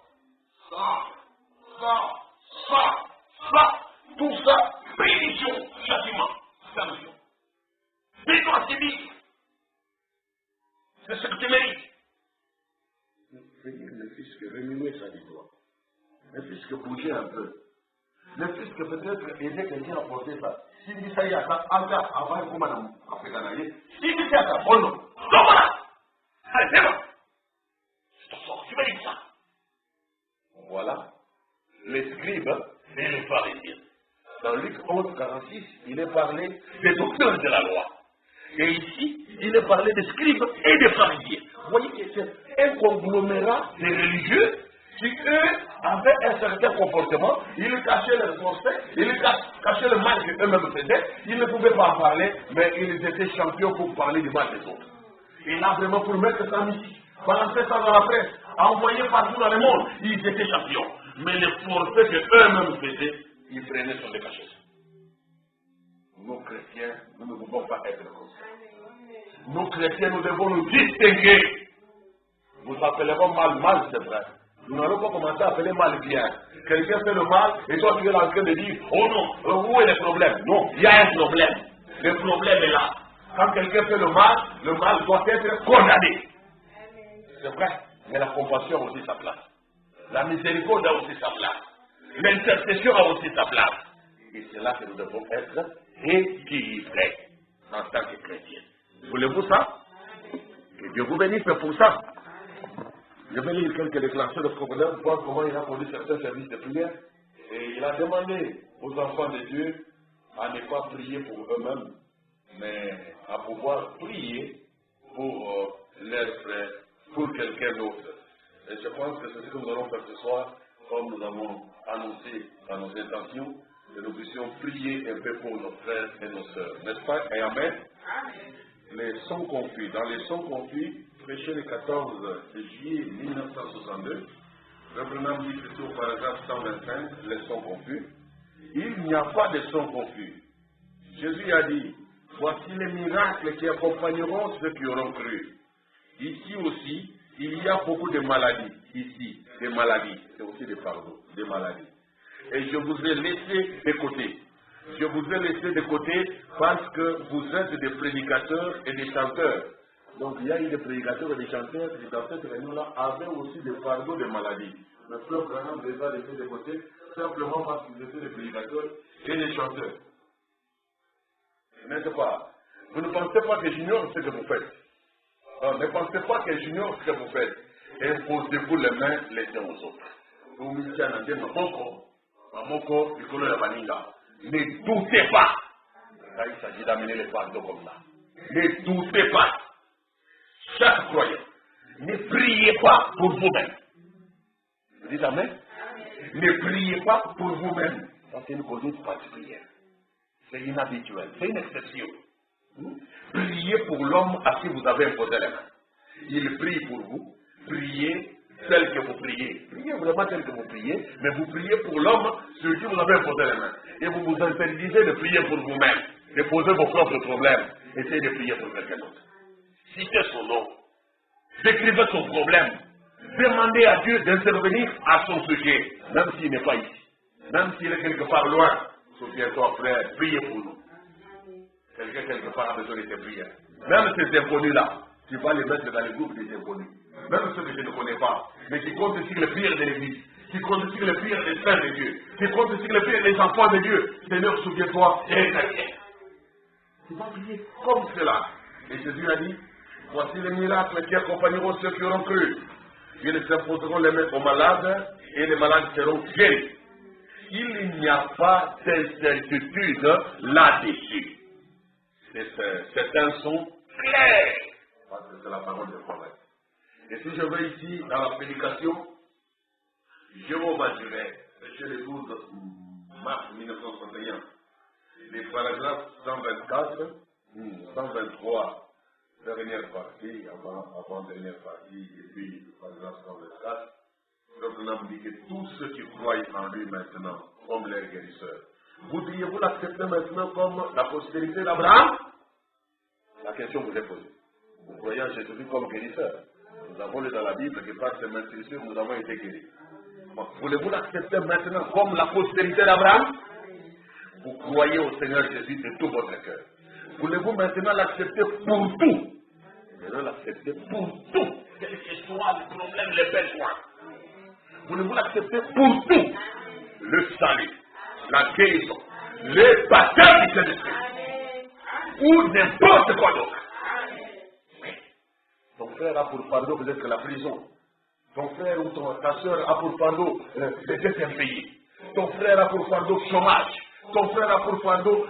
Speaker 1: Ça. Tout ça, bénédiction, châtiment, sanction. Mais toi, c'est dit. C'est ce que tu mérites. Ne fût-ce que remuer ça du doigt. Ne fût-ce que bouger un peu. Ne fût-ce que peut-être aider quelqu'un à porter ça. Si dit ça y a ça, avant qu'on m'a fait. Si dit ça, bon non. Donc voilà. Allez, c'est bon. Je te sors, tu mérites ça. Voilà. Les scribes et les pharisiens. Dans Luc 11, 46, il est parlé des docteurs de la loi. Et ici, il est parlé des scribes et des pharisiens. Vous voyez que c'est un conglomérat de religieux qui, eux, avaient un certain comportement. Ils cachaient leurs forfaits, ils cachaient le mal qu'eux-mêmes faisaient. Ils ne pouvaient pas en parler, mais ils étaient champions pour parler du mal des autres. Et là, vraiment, pour mettre ça en musique, balancer ça dans la presse, envoyer partout dans le monde, ils étaient champions. Mais les forfaits qu'eux-mêmes faisaient, ils prenaient sur les cachets. Nous, chrétiens, nous ne pouvons pas être comme ça. Nous, chrétiens, nous devons nous distinguer. Nous appellerons mal, c'est vrai. Nous n'allons pas commencer à appeler mal bien. Quelqu'un fait le mal, et toi tu es en train de dire, oh non, où est le problème? Non, il y a un problème.
Speaker 2: Le problème est là. Quand quelqu'un fait le mal doit être condamné. C'est vrai, mais la compassion a aussi sa place. La miséricorde a aussi sa place. L'intercession a aussi sa place. Et c'est là que nous devons être équilibrés en tant que chrétiens. Voulez-vous ça? Que Dieu vous bénisse pour ça. Je vais lire quelques déclarations de Proverbe, voir comment il a conduit certains services de prière. Et il a demandé aux enfants de Dieu à ne pas prier pour eux-mêmes, mais à pouvoir prier pour leurs frères, pour quelqu'un d'autre. Et je pense que c'est ce que nous allons faire ce soir, comme nous avons annoncé dans nos intentions, que nous puissions prier un peu pour nos frères et nos sœurs. N'est-ce pas? Et amen. Les sons confus. Dans les sons confus, prêché le 14 juillet 1962, reprenant dit plutôt au paragraphe 125, les sons confus. Il n'y a pas de sons confus. Jésus a dit, voici les miracles qui accompagneront ceux qui auront cru. Ici aussi, il y a beaucoup de maladies. Ici, des maladies. C'est aussi des fardeaux, des maladies. Et je vous ai laissé de côté. Je vous ai laissé de côté parce que vous êtes des prédicateurs et des chanteurs. Donc il y a eu des prédicateurs et des chanteurs qui dans cette réunion-là avaient aussi des fardeaux de maladies. Le peuple vraiment les a laissés de côté simplement parce qu'ils étaient des prédicateurs et des chanteurs. N'est-ce pas? Vous ne pensez pas que j'ignore ce que vous faites. Ne pensez pas que j'ignore ce que vous faites. Imposez-vous les mains les uns aux autres. Vous me dites à mon corps, du color de la vanilla. Ne doutez pas. Là, il s'agit d'amener les fardeaux comme ça. Ne doutez pas. Chaque croyant, ne priez pas pour vous-même. Vous dites amen? Ne priez pas pour vous-même. Ça, c'est une conduite particulière. C'est inhabituel. C'est une exception. Priez pour l'homme à qui vous avez imposé les mains. Il prie pour vous. Priez tel que vous priez. Priez vraiment tel que vous priez, mais vous priez pour l'homme sur qui vous avez imposé les mains. Et vous vous interdisez de prier pour vous-même, de poser vos propres problèmes. Essayez de prier pour quelqu'un d'autre. Citez son nom. Décrivez son problème. Demandez à Dieu d'intervenir à son sujet, même s'il n'est pas ici. Même s'il est quelque part loin. Souviens-toi, frère, priez pour nous. Quelqu'un quelque part a besoin de tes prières. Même ces inconnus-là, tu vas les mettre dans les groupes des inconnus. Même ceux que je ne connais pas, mais qui comptent sur les prières de l'Église, qui comptent sur les prières des saints de Dieu, qui comptent sur les prières des enfants de Dieu. Seigneur, souviens-toi, et chrétien. Tu vas prier comme cela. Et Jésus a dit, voici les miracles qui accompagneront ceux qui auront cru. Ils s'imposeront les mains aux malades et les malades seront guéris. Il n'y a pas d'incertitude là-dessus. Certains sont clairs. Parce que c'est la parole de prophète. Et si je vais ici dans la prédication, Jéhovah Jireh, chez le 12 mars 1961, les paragraphes 124, 123, dernière partie, avant-dernière partie, et puis le paragraphe 124, Reprenant dit que tous ceux qui croient en lui maintenant, comme leur guérisseur, voudriez-vous l'accepter maintenant comme la postérité d'Abraham? La question vous est posée. Vous croyez en Jésus-Christ comme guérisseur? Nous avons lu dans la Bible que par ses maîtrisures, nous avons été guéris. Voulez-vous l'accepter maintenant comme la postérité d'Abraham? Vous croyez au Seigneur Jésus de tout votre cœur. Voulez-vous maintenant l'accepter pour tout? Maintenant l'accepter pour tout. Quel que soit le problème, les besoins. Voulez-vous l'accepter pour tout? Le salut, la guérison, le baptême du Saint-Esprit, ou n'importe quoi d'autre. Ton frère a pour fardeau peut-être la prison. Ton frère ou ta soeur a pour fardeau d'être impayé. Ton frère a pour fardeau le chômage. Ton frère a pour fardeau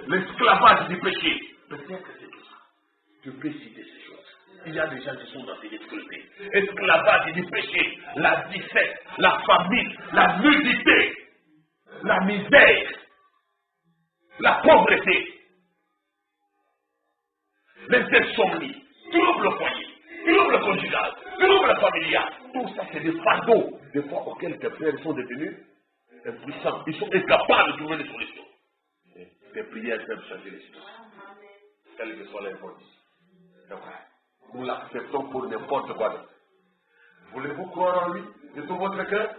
Speaker 2: l'esclavage du péché. Peut-être que c'est tout ça. Tu peux citer ces choses. Il y a des gens qui sont dans ces difficultés. Esclavage du péché, la disette, la famine, la nudité, la misère, la pauvreté, les insomnies, troubles foyer, troubles conjugal, troubles familial. Tout ça, c'est des fardeaux, des fois auxquels tes frères sont devenus impuissants. Ils sont incapables de trouver des solutions. Des prières peuvent changer les situations, quelle que soit l'information. Nous l'acceptons pour n'importe quoi d'autre. Voulez-vous croire en lui de tout votre cœur?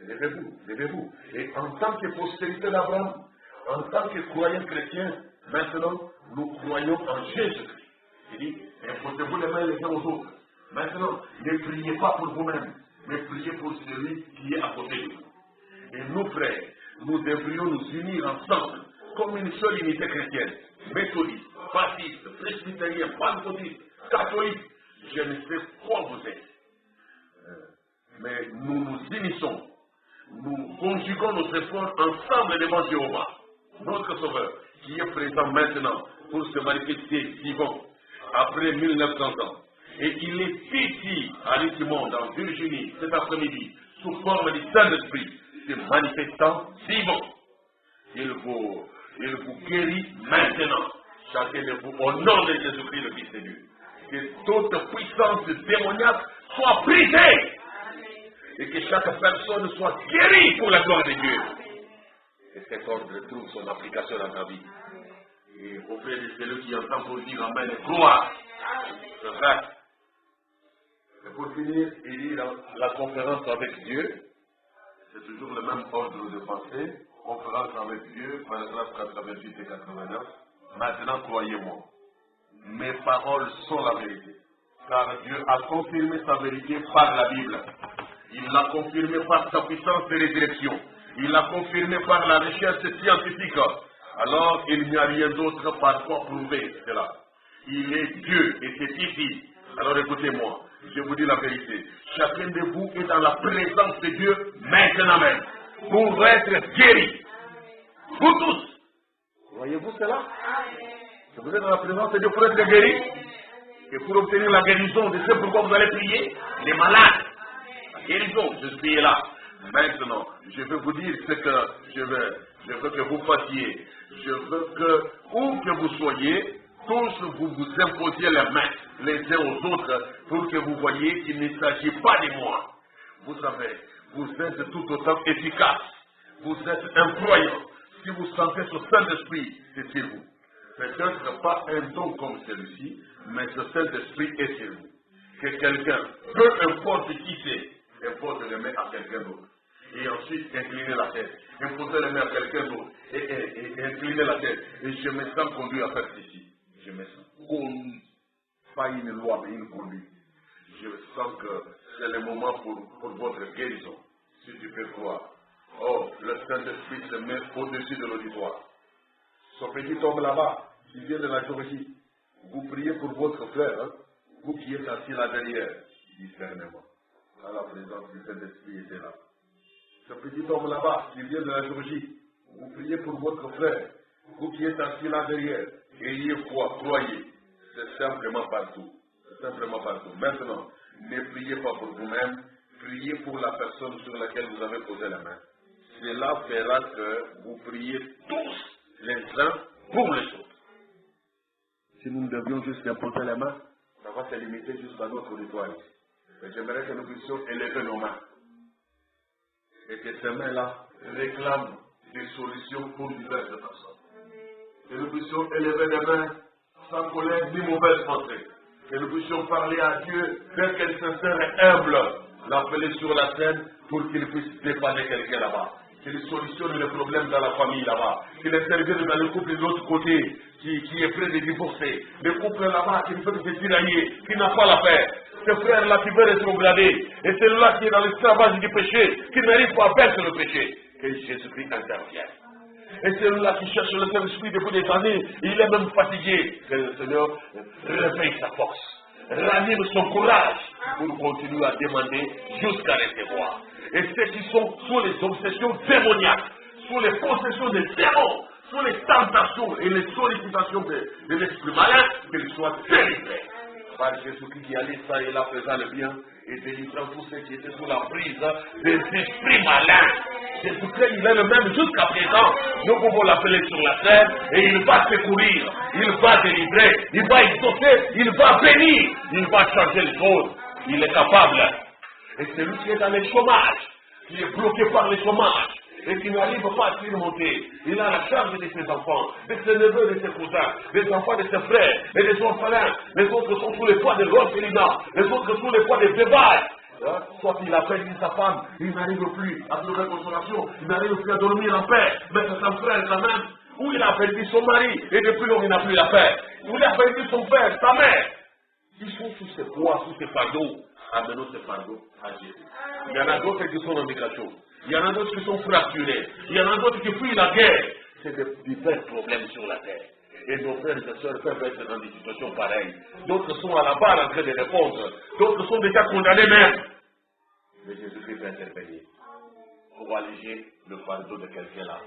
Speaker 2: Levez-vous, levez-vous. Et en tant que postérité d'Abraham, en tant que croyant chrétien, Maintenant, nous croyons en Jésus-Christ. Il dit, imposez-vous les mains les uns aux autres. Maintenant, ne priez pas pour vous-même, mais priez pour celui qui est à côté de vous. Et nous, frères, nous devrions nous unir ensemble comme une seule unité chrétienne. Méthodiste, baptiste, presbytérien, pentecôtiste, catholique. Je ne sais quoi vous êtes. Mais nous nous unissons. Nous conjuguons nos efforts ensemble devant Jéhovah, notre Sauveur, qui est présent maintenant pour se manifester vivant après 1900 ans. Et il est ici, à Richmond, en Virginie, cet après-midi, sous forme du Saint-Esprit, se manifestant vivant. Il vous guérit maintenant, chacun de vous, au nom de Jésus-Christ, le Fils de Dieu. Que toute puissance démoniaque soit brisée. Et que chaque personne soit guérie pour la gloire de Dieu. Et cet ordre trouve son application dans ta vie. Et auprès de celui qui entend pour dire Amen et croire. C'est vrai. Et pour finir, il dit dans la conférence avec Dieu, c'est toujours le même ordre de pensée. Conférence avec Dieu, paragraphe 88 et 89. Maintenant, croyez-moi, mes paroles sont la vérité. Car Dieu a confirmé sa vérité par la Bible. Il l'a confirmé par sa puissance de résurrection. Il l'a confirmé par la recherche scientifique. Alors, il n'y a rien d'autre par quoi prouver cela. Il est Dieu et c'est ici. Alors écoutez-moi, je vous dis la vérité. Chacun de vous est dans la présence de Dieu maintenant même pour être guéri. Vous tous. Voyez-vous cela? Vous êtes dans la présence de Dieu pour être guéri. Et pour obtenir la guérison de ce pourquoi vous allez prier, les malades. Guérison, je suis là. Maintenant, je veux vous dire ce que je veux que vous fassiez. Je veux que, où que vous soyez, tous vous vous imposiez les mains les uns aux autres pour que vous voyez qu'il ne s'agit pas de moi. Vous savez, vous êtes tout autant efficace. Vous êtes incroyable. Si vous sentez ce Saint-Esprit, c'est sur vous. Peut-être pas un don comme celui-ci, mais ce Saint-Esprit est sur vous. Que quelqu'un, peu importe qui c'est, impose les mains à quelqu'un d'autre. Et ensuite, incliner la tête. Imposer les mains à quelqu'un d'autre. Et incliner la tête. Et je me sens conduit à faire ceci. Je me sens conduit. Pas une loi, mais une conduite. Je sens que c'est le moment pour votre guérison. Si tu peux croire. Oh, le Saint-Esprit se met au-dessus de l'auditoire. Ce petit homme là-bas, qui vient de la Géorgie, vous priez pour votre frère, hein? Vous qui êtes assis là derrière, discernement. À la présence du Saint-Esprit était là. Ce petit homme là-bas, qui vient de la Géorgie, vous priez pour votre frère, vous qui êtes assis là derrière, ayez foi, croyez. C'est simplement partout. C'est simplement partout. Maintenant, ne priez pas pour vous-même, priez pour la personne sur laquelle vous avez posé la main. Cela fera que vous priez tous les uns pour les autres. Si nous devions juste imposer les mains, ça va se limiter jusqu'à notre auditoire. Mais j'aimerais que nous puissions élever nos mains. Et que ces mains-là réclament des solutions pour diverses personnes. Que nous puissions élever les mains sans colère ni mauvaise pensée. Que nous puissions parler à Dieu tel qu'elle sincère et humble, l'appeler sur la scène pour qu'il puisse dépanner quelqu'un là-bas. Qu'il solutionne les problèmes dans la famille là-bas. Qu'il intervienne dans le couple de l'autre côté qui est prêt de divorcer. Le couple là-bas qui ne peut se tirailler, qui n'a pas la paix. Ce frère-là qui veut rétrograder. Et celui-là qui est dans l'esclavage du péché, qui n'arrive pas à vaincre le péché. Que Jésus-Christ intervienne. Et celui-là qui cherche le Saint-Esprit depuis des années, il est même fatigué. Que le Seigneur réveille sa force, ranime son courage pour continuer à demander jusqu'à recevoir. Et ceux qui sont sous les obsessions démoniaques, sous les possessions des démons, sous les tentations et les sollicitations de l'esprit malin, qu'ils soient délivrés par Jésus-Christ qui allait ça et là faisant le bien et délivrant tous ceux qui étaient sous la prise des esprits malins. Jésus-Christ, il est le même jusqu'à présent. Nous pouvons l'appeler sur la terre et il va secourir, il va délivrer, il va exaucer, il va bénir, il va changer les choses. Il est capable. Et celui qui est dans le chômage, qui est bloqué par le chômage, et qui n'arrive pas à surmonter, il a la charge de ses enfants, de ses neveux, de ses cousins, des enfants de ses frères, et des orphelins. Les autres sont sous les poids de l'orphelinat, les autres sous les poids des bébailles. Soit il appelle sa femme, il n'arrive plus à trouver consolation, il n'arrive plus à dormir en paix, mais c'est son frère quand même. où il a perdu son mari, et depuis lors il n'a plus la paix, où il a perdu son père, sa mère. Ils sont sous ces poids, sous ces fardeaux. Amenons ces fardeaux à Jésus. Il y en a d'autres qui sont en migration. Il y en a d'autres qui sont fracturés. Il y en a d'autres qui fuient la guerre. C'est des vrais problèmes sur la terre. Et nos frères et sœurs peuvent être dans des situations pareilles. D'autres sont à la barre en train de répondre. D'autres sont déjà condamnés même. Mais Jésus-Christ va intervenir pour alléger le fardeau de quelqu'un là.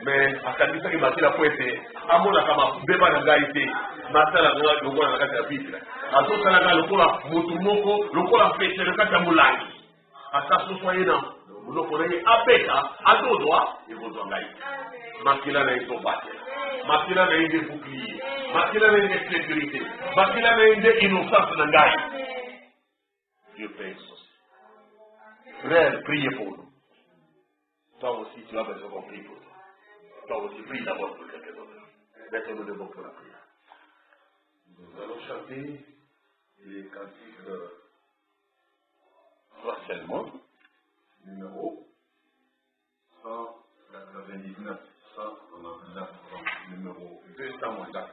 Speaker 2: Mais akandisaki makila po ete amonaka mabeba na ngai te masalaka ngai lokola na kati ya vitre azosalaka lokola motu moko lokola pete na kati ya molangi ata soso ye na monoko na ye abeta azozwa ekozwa ngai makila na ye ezobate makila na ye nde bouclier makila na ye nde sécurité makila na ye nde innocence na ngai. Dieu paye ceci. Frère, priez pour nous. Toi aussi tu as besoin qu'on prie pour toi. Toi aussi, prie d'abord pour quelqu'un d'autre. Mettons-nous debout pour la prière. Nous allons chanter les cantiques seulement, numéro 199, 199, numéro 299.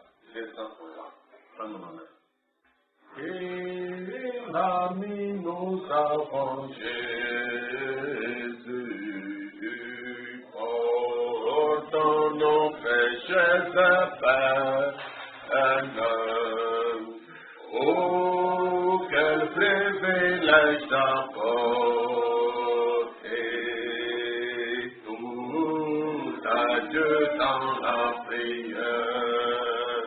Speaker 2: Et l'ami nous avons Jésus, portant nos péchés éternels. Oh, quel privilège d'apporter tout à Dieu dans la prière.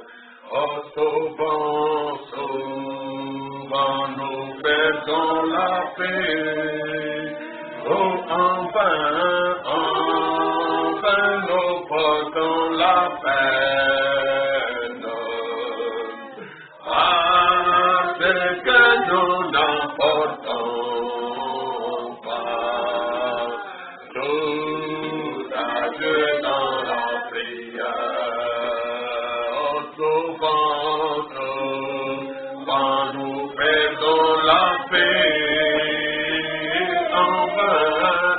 Speaker 2: Oh, souvent nous perdons la paix. Oh, enfin nous portons la peine. Parce que nous n'emportons pas tout à Dieu dans la prière. Oh, souvent nous perdons la paix.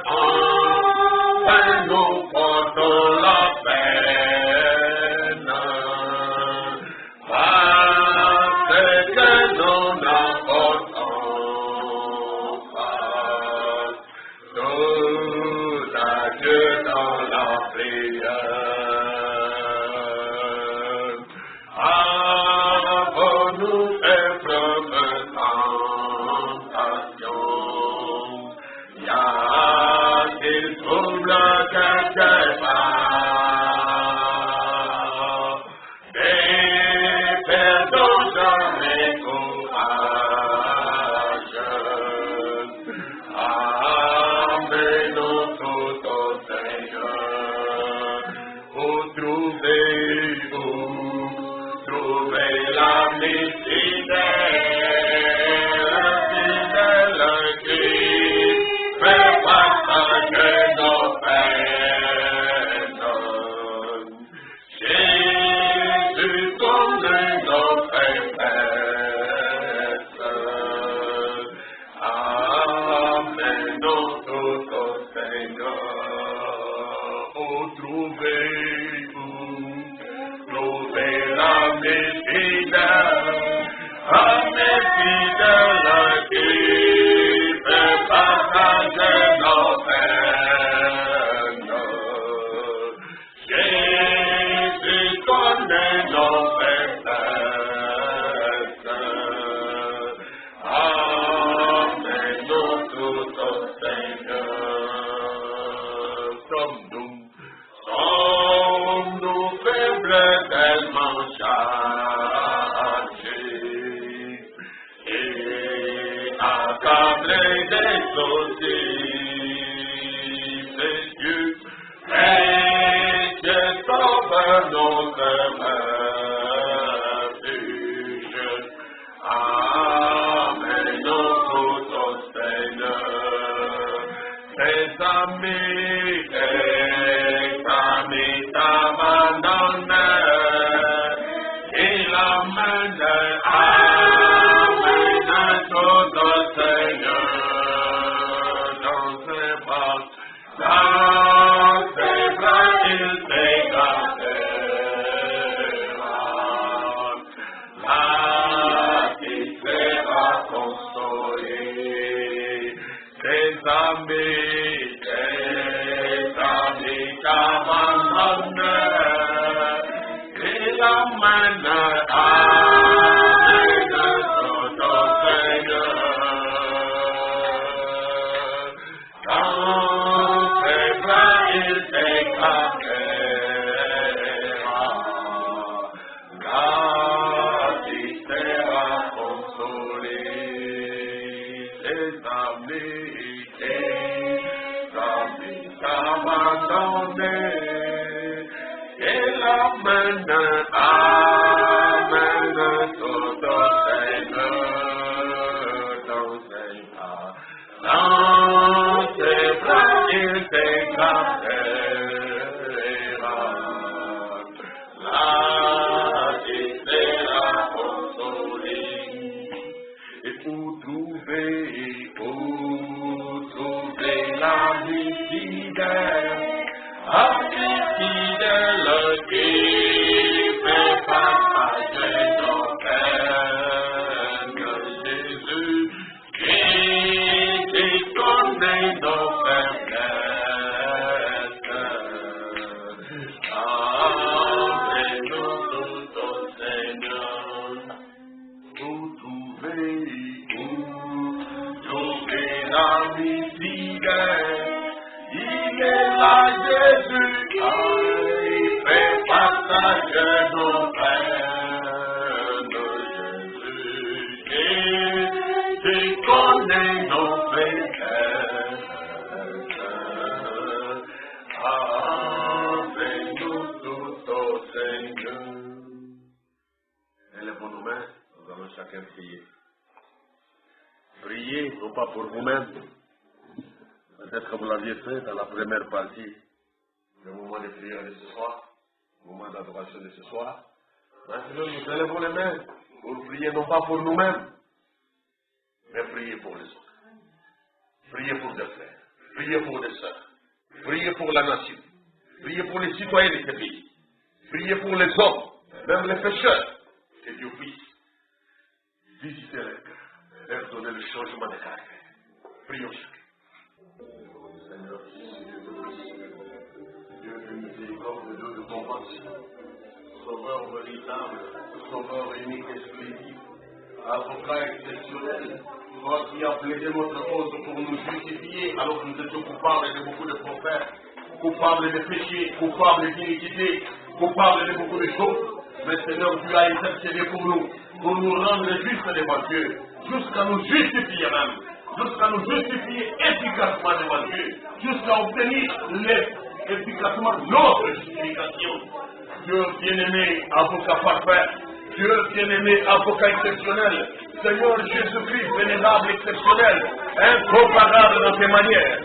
Speaker 2: Enfin nous portons la peine. Parce que nous n'apportons pas tout à Dieu dans la prière. Avons-nous épreuve de tentation? Y a-t-il trouble quelque part? Mais perdons jamais courage. Amenons tout au Seigneur. Pour trouver l'ami fidèle qui fait partager nos peines. Jésus connaît nos faiblesses. Amenons tout au Seigneur. Oh, trouver l'ami fidèle qui fait partager nos peines. Jésus connaît nos faiblesses. Amenons tout au Seigneur. Sommes-nous faibles tellement chargés et accablés des soucis, Dieu, et sauve notre refuge. Amenons tout au Seigneur, ses amis et
Speaker 3: pardonné. Et l'amène, amène tout au Seigneur, ton Seigneur. Dans ses bras, il t'écrasera. Là, il sera consolé. Et pour trouver l'ami fidèle, ami fidèle qui fait partager nos peines, Jésus qui connaît nos faiblesses, amène-nous tout au Seigneur, pour trouver l'ami fidèle. Il est là, Jésus, il fait partager nos peines, Jésus, qui connaît nos faiblesses, avec-nous tout au Seigneur. Élèvons nos mains, nous allons chacun prier. Priez, non pas pour vous-même. Peut-être que vous l'aviez fait dans la première partie, le moment de prière de ce soir, le moment d'adoration de ce soir. Maintenant, nous élevons les mains pour prier non pas pour nous-mêmes, mais prier pour les autres. Priez pour des frères, priez pour des sœurs, priez pour la nation, priez pour les citoyens de ce pays, priez pour les hommes, même les pécheurs, que Dieu puisse visiter les cœurs, leur donner le changement de caractère. Prions chacun. Seigneur, Dieu de miséricorde, Dieu de compassion, Sauveur véritable, Sauveur unique, exclusif, avocat exceptionnel, toi qui as plaidé notre cause pour nous justifier alors que nous étions coupables de beaucoup de prophètes, coupables de péchés, coupables d'iniquité, coupables de beaucoup de choses. Mais Seigneur, tu as intercédé pour nous rendre justes devant Dieu, jusqu'à nous justifier même. Jusqu'à nous justifier efficacement devant Dieu, jusqu'à obtenir efficacement notre justification. Dieu bien-aimé, avocat parfait, Dieu bien-aimé, avocat exceptionnel, Seigneur Jésus-Christ, vénérable, exceptionnel, incomparable dans tes manières,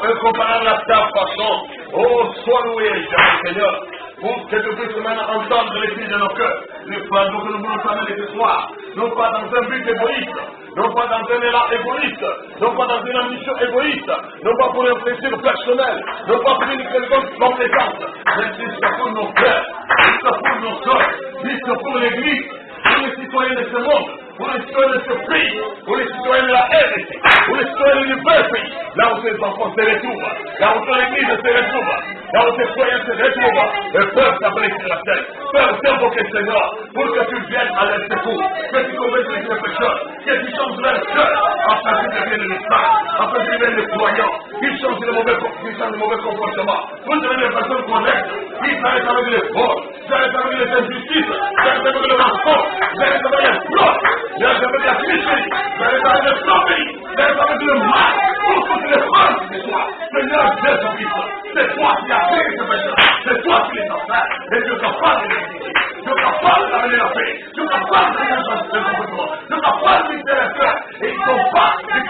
Speaker 3: incomparable à ta façon. Oh, sois loué, Seigneur, pour que tu puisses maintenant entendre les cris de nos cœurs, les fardeaux que nous voulons t'amener ce soir, non pas dans un but égoïste, non pas dans un élan égoïste, non pas dans une ambition égoïste, non pas pour un plaisir personnel, non pas pour une quelconque complaisance, mais juste pour nos frères, juste pour nos soeurs, juste pour l'Église, pour les citoyens de ce monde, pour les citoyens de ce pays, pour les citoyens de la RDC, pour les citoyens de l'univers pays, là où ces enfants se retrouvent, là où ton Église se retrouve, là où tes citoyens se retrouvent, et peuvent s'appeler sur la terre, peuvent t'invoquer Seigneur, pour que tu viennes à leur secours, que tu convainques les pécheurs, que tu changes leur cœur, afin qu'ils deviennent les saints, afin qu'ils deviennent les croyants, qu'ils changent le mauvais comportement, pour devenir des personnes correctes, qu'ils s'arrêtent avec les vols, s'arrêtent avec les injustices, s'arrêtent avec le mensonge, s'arrêtent avec les fraudes, s'arrêtent avec la tricherie, s'arrêtent avec les tromperies, s'arrêtent avec le mal, pour toutes les femmes de toi. Seigneur Jésus-Christ, c'est toi qui as créé ces pécheurs, c'est toi qui les as fait, et Dieu est capable de les guider, Dieu est capable d'amener la paix, Dieu est capable de les comportements, Dieu est capable de les faire, et ils ne sont pas petits,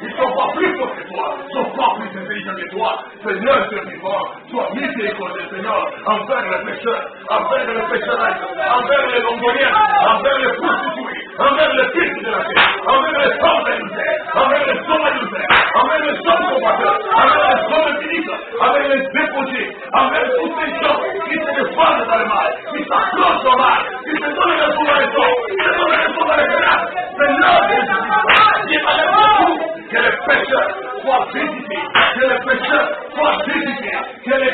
Speaker 3: ils ne sont pas plus forts que toi, ils ne sont pas plus intelligents que toi. Seigneur, Dieu vivant, sois miséricordieux, Seigneur, envers les pécheurs, envers les pécheresse, envers les longoniens, envers les prostituées, envers les fils de la terre, envers les femmes adultères, envers les hommes adultères, envers les hommes combatteurs, envers les hommes cyniques, envers les déposés, envers tous ces gens qui se défendent dans le mal, qui s'accrochent au mal, qui se donnent les sous dans les gens, qui se donnent les sous dans les ténèbres. Seigneur, que les pécheurs soient visités, que les pécheurs soient visités, que les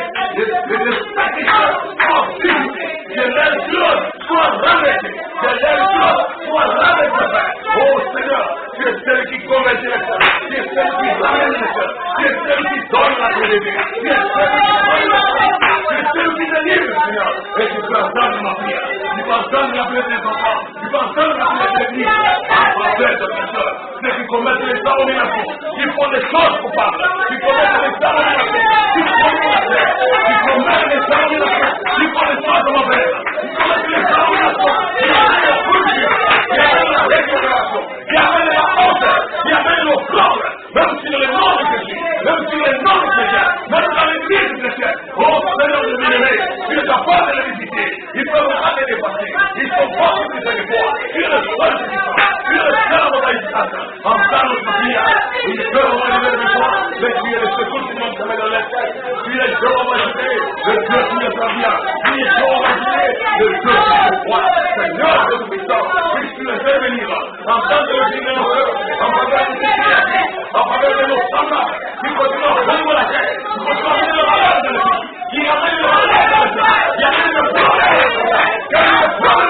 Speaker 3: pécheurs soient visités, que leurs choses soient remettées, que leurs choses soient remettées. Oh Seigneur, tu es celui qui convainc les cœurs, tu es celui qui ramène les cœurs, tu es celui qui donne la vérité, tu es celui qui donne la vérité, tu es celui qui délivre, Seigneur, et tu peux entendre ma prière, tu peux entendre la prière des enfants, tu peux entendre la prière des églises, de pécheurs, ceux qui commettent les abominations, qui font des choses coupables, qui commettent les abominations,
Speaker 2: le Dieu qui intervient, qui est coordonné, le Dieu qui est roi, Seigneur de tout-puissant, puisses-tu intervenir en tant que le Dieu de nos cœurs, en faveur de ces créatures, en faveur de nos semblables, qui continuent à rendre la terre, qui continuent à amener le malheur de la vie, qui amène le malheur de la vie, qui amène le problème de notre pays, qui amène le problème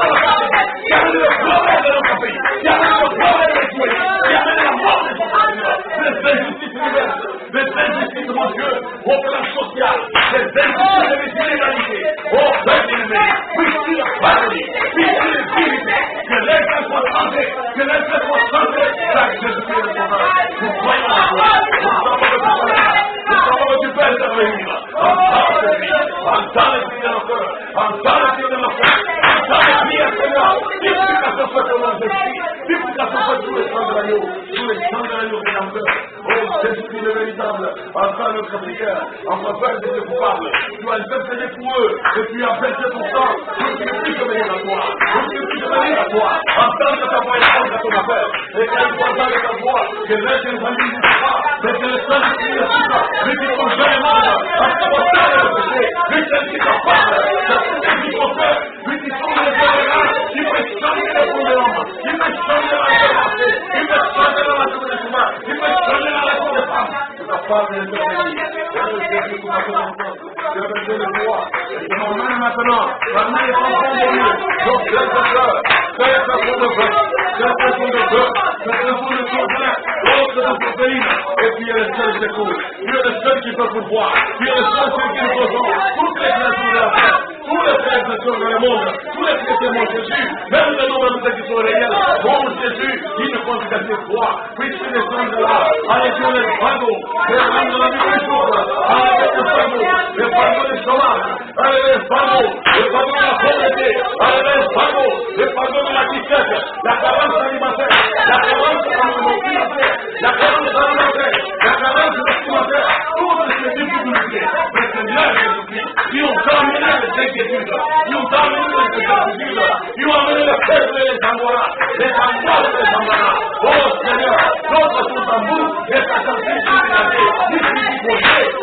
Speaker 2: de notre pays, qui amène le problème de notre pays, qui amène le problème de notre pays, qui amène la mort de notre Seigneur, les injustices universelles, les injustices, mon Dieu, au plan social, les injustices et les inégalités, au Père bien-aimé, puisses-tu la pardonner, puisses-tu les vérifier, que l'être soit changé, que l'être soit changé, car Jésus-Christ est le Sauveur. Nous croyons en toi, nous savons que tu es là, nous savons que tu peux intervenir, en tant que vie, en tant que vie de nos cœurs, en tant que vie de nos cœurs, en tant que vie, Seigneur, multiplication soit ton nom, Jésus, multiplication soit tous les sangs de l'agneau, tous les sangs de l'agneau de l'enfer. Oh Jésus-Christ le véritable, entends notre prière, en faveur de tes coupables, tu as intercédé pour eux, et tu as versé ton sang, nous ne plus que venir à toi, nous ne plus que venir à toi, entends que ta voix est contre ton affaire, et quand tu entends ta voix, que l'être est vendu du pas, mais que le sang de Christ est tout, mais que ton jeune est mort, en ce moment de péché, mais que tu es capable, de tout du ton cœur, mais qui sont les vénérables, qui peut changer le fond de l'homme, qui peut changer la liberté, qui peut changer la nature des humains, qui peut changer la nature des femmes. Ta femme est intervenue. Jésus, pour ma connaissance, tu as besoin de moi. Et je m'emmène maintenant, parmi les enfants de Dieu. Donc, fais ta fleur, fais ta fleur de feu, fais ta fleur de feu, fais ta fleur de soutien, autre de protéines. Et puis, il y a le seul secours. Tu es le seul qui peut pourvoir. Tu es le seul qui nous besoin. Toutes les créatures de la terre, tous les frères et sœurs dans le monde, tous les chrétiens, mon Jésus, même les noms de ceux qui sont réels, mon Jésus, ils ne comptent qu'à tes croix. Puisque les gens de là, allez sur les fardeaux, les rendre la vie des jours, allez les fardeaux des chômages, allez les fardeaux de la pauvreté, allez les fardeaux de la tristesse, la carence alimentaire, la carence alimentaire, la carence alimentaire, la carence vestimentaire, toutes ces difficultés. Mais Seigneur Jésus-Christ, qui ont amené les inquiétudes, qui ont amené les incertitudes, qui ont amené le peuple et les embarras, les embarras. Oh Seigneur, notre tout en bout est ta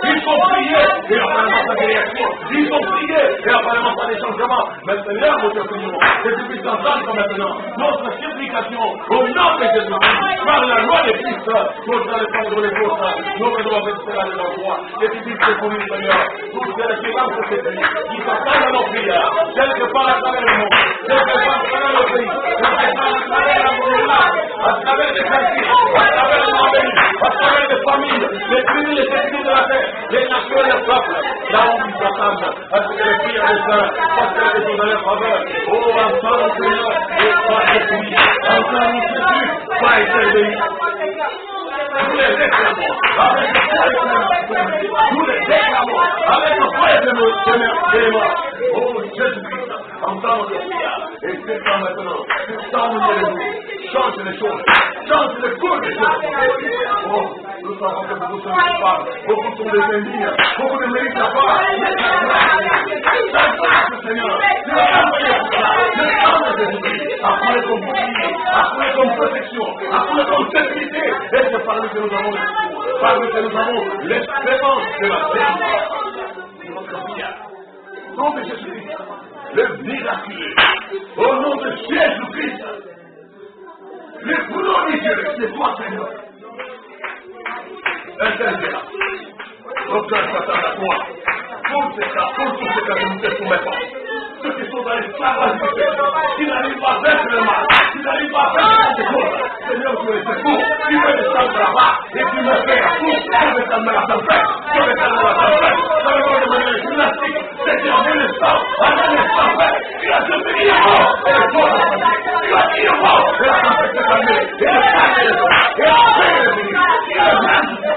Speaker 2: ils sont priés et apparemment pas des réactions. Ils sont priés et apparemment pas des changements. Mais Seigneur, nous te prions que tu puisses entendre maintenant notre supplication au nom de Jésus-Christ, par la loi de Christ, nous allons prendre les autres, nous devons rester là de la foi. Et tu puisses secourir, Seigneur, tous ces références de ces pays qui s'entendent à nos prières, quelque part à travers le monde, quelque part à travers le pays, quelque part à travers la monnaie, à travers les quartiers, à travers les familles, à travers les familles, les tribus, les ethnies de la terre, les nations et les peuples, là où ils s'attendent à ce que les prières des saints fassent quelque chose à leur faveur. Oh, entends, Seigneur, et sois Jésus, entends, Jésus, sois intervenu. Nous les réclamons avec le foi nous les réclamons avec le foi de nos morts. Oh, Jésus-Christ, entends notre prière, et c'est ça maintenant, change les choses, change les cours des choses. Oh, nous savons que beaucoup sont des femmes, beaucoup sont des indignes, beaucoup ne méritent pas. Seigneur, tu as envoyé le sang de Jésus-Christ, appelé comme bouclier, appelé comme protection, appelé comme sécurité, et c'est parmi que nous avons le secours, parmi que nous avons l'espérance de la vie. Notre prière, au nom de Jésus-Christ, le miraculeux, au nom de Jésus-Christ, le glorieux, c'est toi, Seigneur. Interviens. Notre cœur s'attend à toi. Pour tous ces cas que nous te soumettons. Ceux qui sont dans l'esclavage du péché, qui n'arrivent pas à vaincre le mal, qui n'arrivent pas à vaincre ces choses. Seigneur, tu es secours, tu veux descendre là-bas, et tu me fais à tout, tu veux descendre la tempête, tu veux descendre la tempête, tu veux de manière gymnastique, c'est tu as mis le sang, avec le sang, tu as jeté le mort, et le corps a passé, tu as dit le mort, et la tempête s'est calmée, et le sang est le sang, et la paix est venue, et le mal du sang.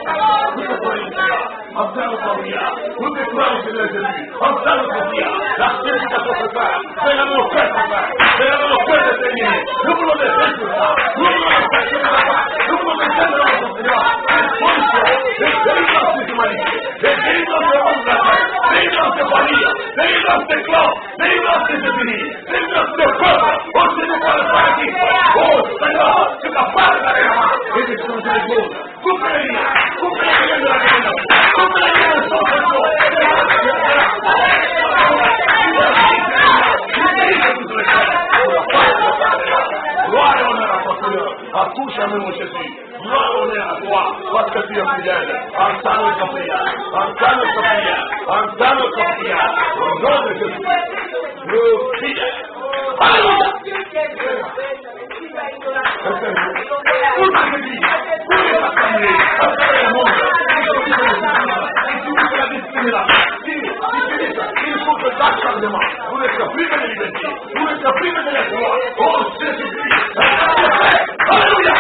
Speaker 2: Nous te croyons, Seigneur, entends notre prière, nous te croyons, Seigneur Jésus, entends notre prière, la supplication se fait, c'est l'amour fait se fait, c'est l'amour fait de Seigneur, nous voulons des résultats, nous voulons des résultats, nous voulons des résultats, Seigneur, les solutions, les délivrances des humanités, les délivrances de l'homme de la terre, les délivrances des familles, les délivrances des clans, les délivrances des ethnies, les délivrances des peuples, au Seigneur par le paradis, oh Seigneur, tu es capable d'aller là-bas et de changer les choses, coupe les liens de la guerre, coupe les liens de son entends notre prière, entends notre prière, au nom de Jésus, nous prions. Alléluia. Toute l'église, toute les assemblées, à travers le monde, il faut que l'acharnement, vous n'exprimez de liberté, vous n'exprimez de l'espoir, oh Jésus-Christ, alléluia.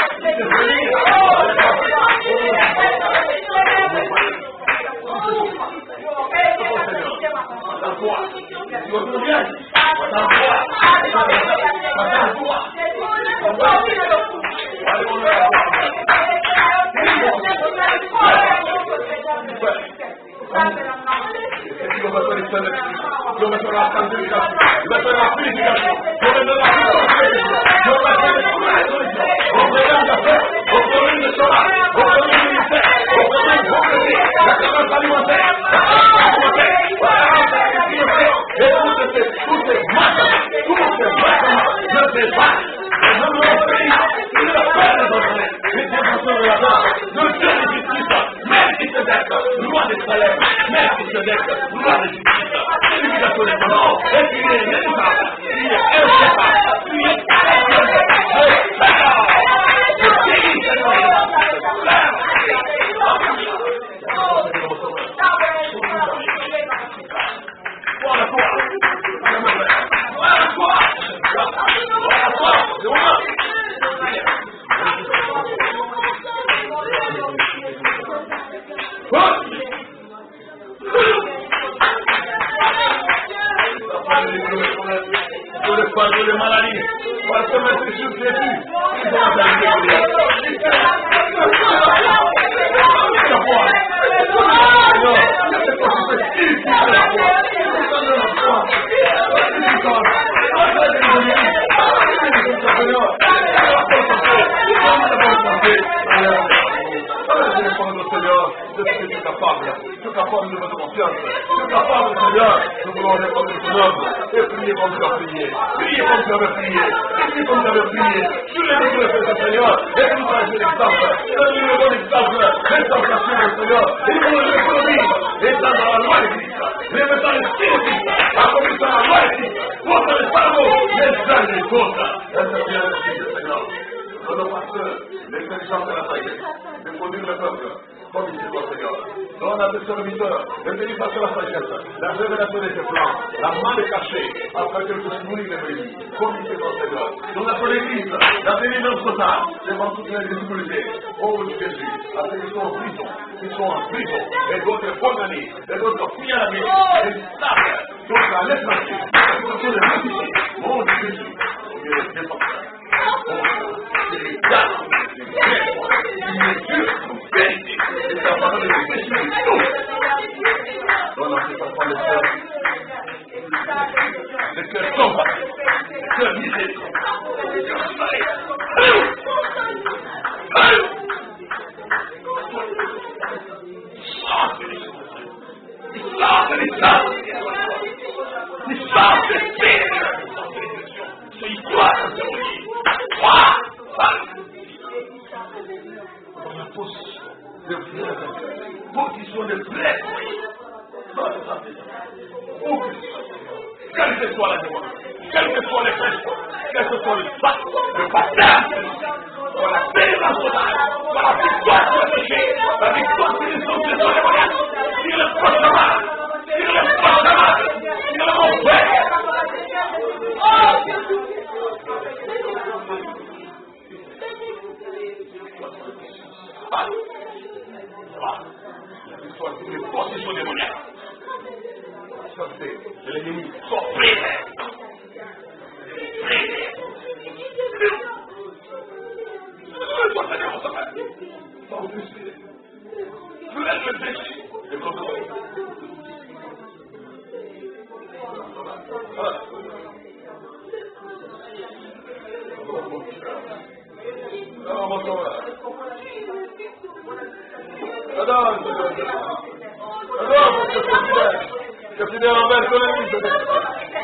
Speaker 3: Que fidèle envers ton ennemi,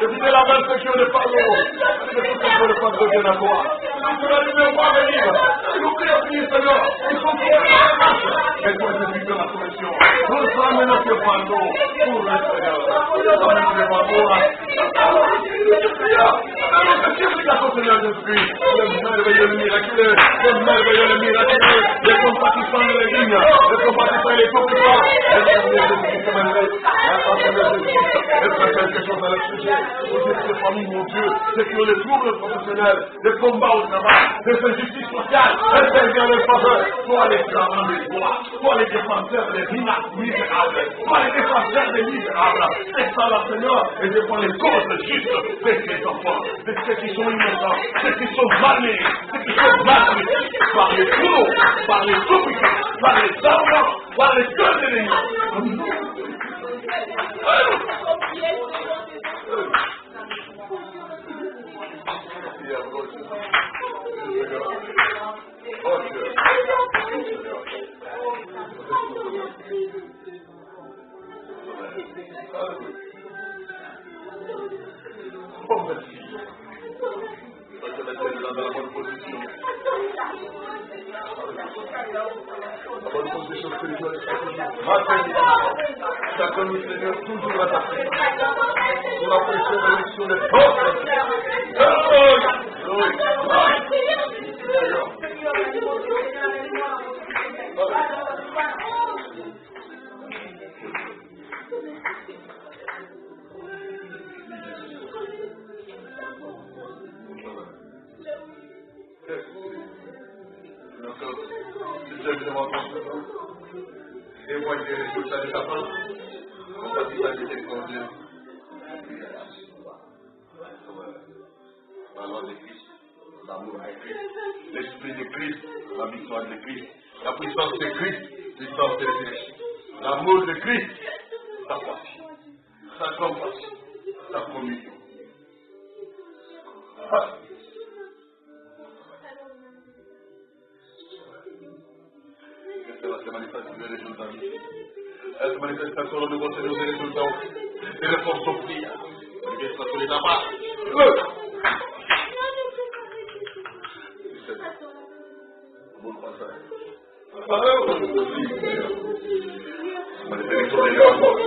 Speaker 3: que fidèle envers ceux qui ont le pardon, que tous ceux qui ont le pardon reviennent à toi.
Speaker 2: cela ne veut pas venir. Nous prions, Seigneur. Il faut qu'il y ait la marche. Et toi, je suis de la solution. Nous sommes notre fardeau pour le Seigneur. Nous sommes notre fardeau. Seigneur Jésus, le merveilleux miraculeux, le merveilleux miraculeux, le compatissant et les dignes, le compatissant et les compétents, le Seigneur Jésus qui m'élève, la parole de Jésus, et faire quelque chose dans le sujet, pour dire que famille, mon Dieu, ceux qui ont des troubles professionnels, des combats au travail, des injustices sociales, et Seigneur le Sauveur, toi les grands des droits, toi les défenseurs des misérables, toi les défenseurs des misérables, c'est ça là Seigneur, et défends les causes justes de tes enfants, de ceux qui sont innocents, ceux qui sont malmenés, ceux qui sont malmenés par les bourreaux, par les sophistiques, par les arrogants, par les gueules de l'ennemi. Oh, merci. Parce que la tête est dans la bonne position. La bonne position spirituelle, c'est toujours. Chacun nous Seigneur, toujours attaqué. Sous la pression de l'élection des forces. Et moi, j'ai les résultats de ta part. On va dire la vérité de Dieu. La loi de Christ, l'amour de Christ, l'esprit de Christ, la victoire de Christ, la puissance de Christ, puissance de Christ, l'amour de Christ, sa passion, sa compassion, sa communion. Se manifeste les résultats. Elle se manifestation de votre Seigneur des résultats. Et les forces s'offrir. Manifestation de la part. Bon passage. Manifestation de la part.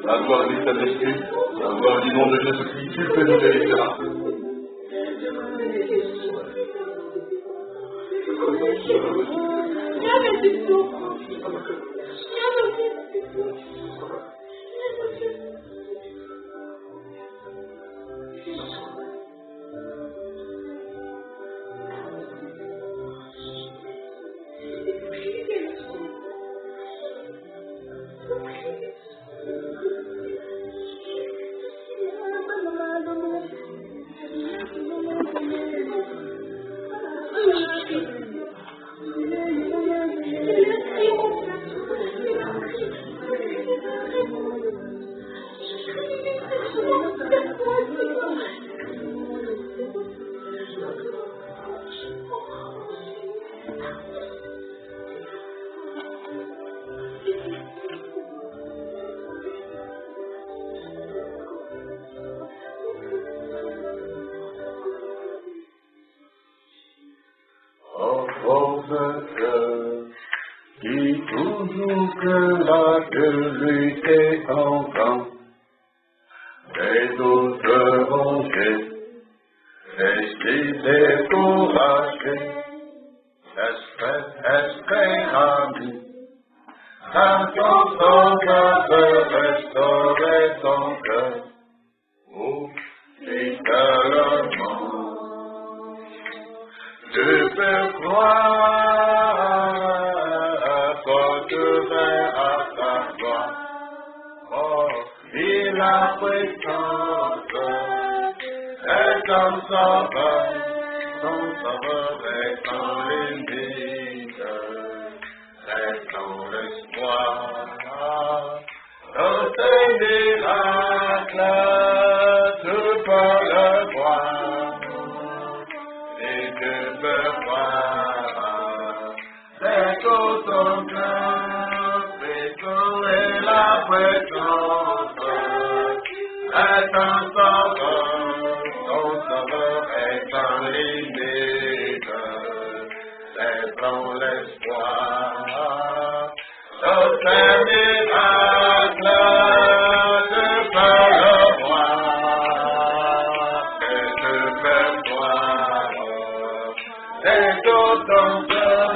Speaker 2: La gloire du Saint-Esprit, la gloire du nom de Jésus-Christ, tu fais nous délivrer. Qui toujours que la lutter en vain, et d'autres rangées, et si découragés, espère ami, attends ton cœur de restaurer ton cœur, oh, fidèlement. Tu peux croire quand tu vas à ta gloire. Oh, il a puissance et comme sauveur,
Speaker 3: ton sauveur est ton limite, est ton espoir. Dans tes miracles, tu peux le voir, et tu peux voir. C'est tout ton cœur, c'est tout et la présence, est ton sauveur est ton limite, c'est ton l'espoir. Dans tes miracles, tu peux le voir, et tu peux voir. C'est tout ton cœur,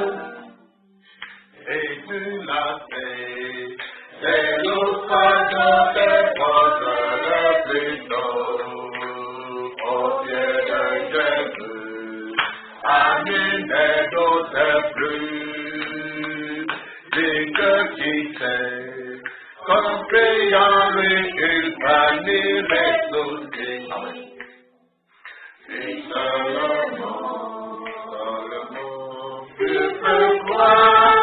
Speaker 3: et tu l'as fait. C'est l'ouvrage des forces le plus tôt, au pied de Jésus. Amen, et d'autres plus. Dis que qui sait, qu'en priant lui, il bannit les soucis. Amen. Et seulement, tu peux croire,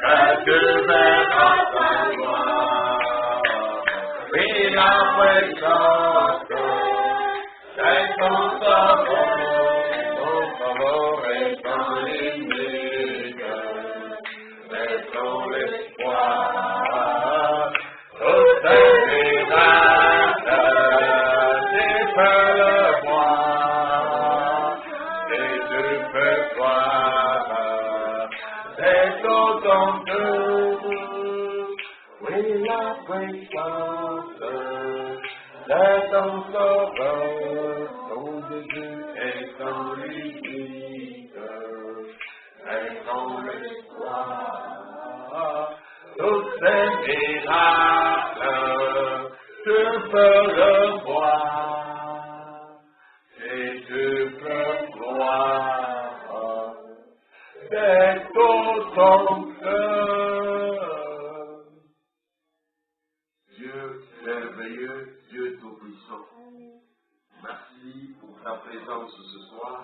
Speaker 3: que tu verras ta gloire. Oui, la présence, c'est ton sauveur est ton limite, c'est ton espoir. Tous tes miracles, tu peux le voir, et tu peux voir. C'est tout ton cœur, oui, la présence, c'est ton sauveur, ton Jésus est ton limite, est ton espoir. Tous ces miracles, tu peux le voir, et tu peux croire. C'est tout ton cœur.
Speaker 1: Dieu merveilleux, Dieu tout-puissant, merci pour ta présence ce soir,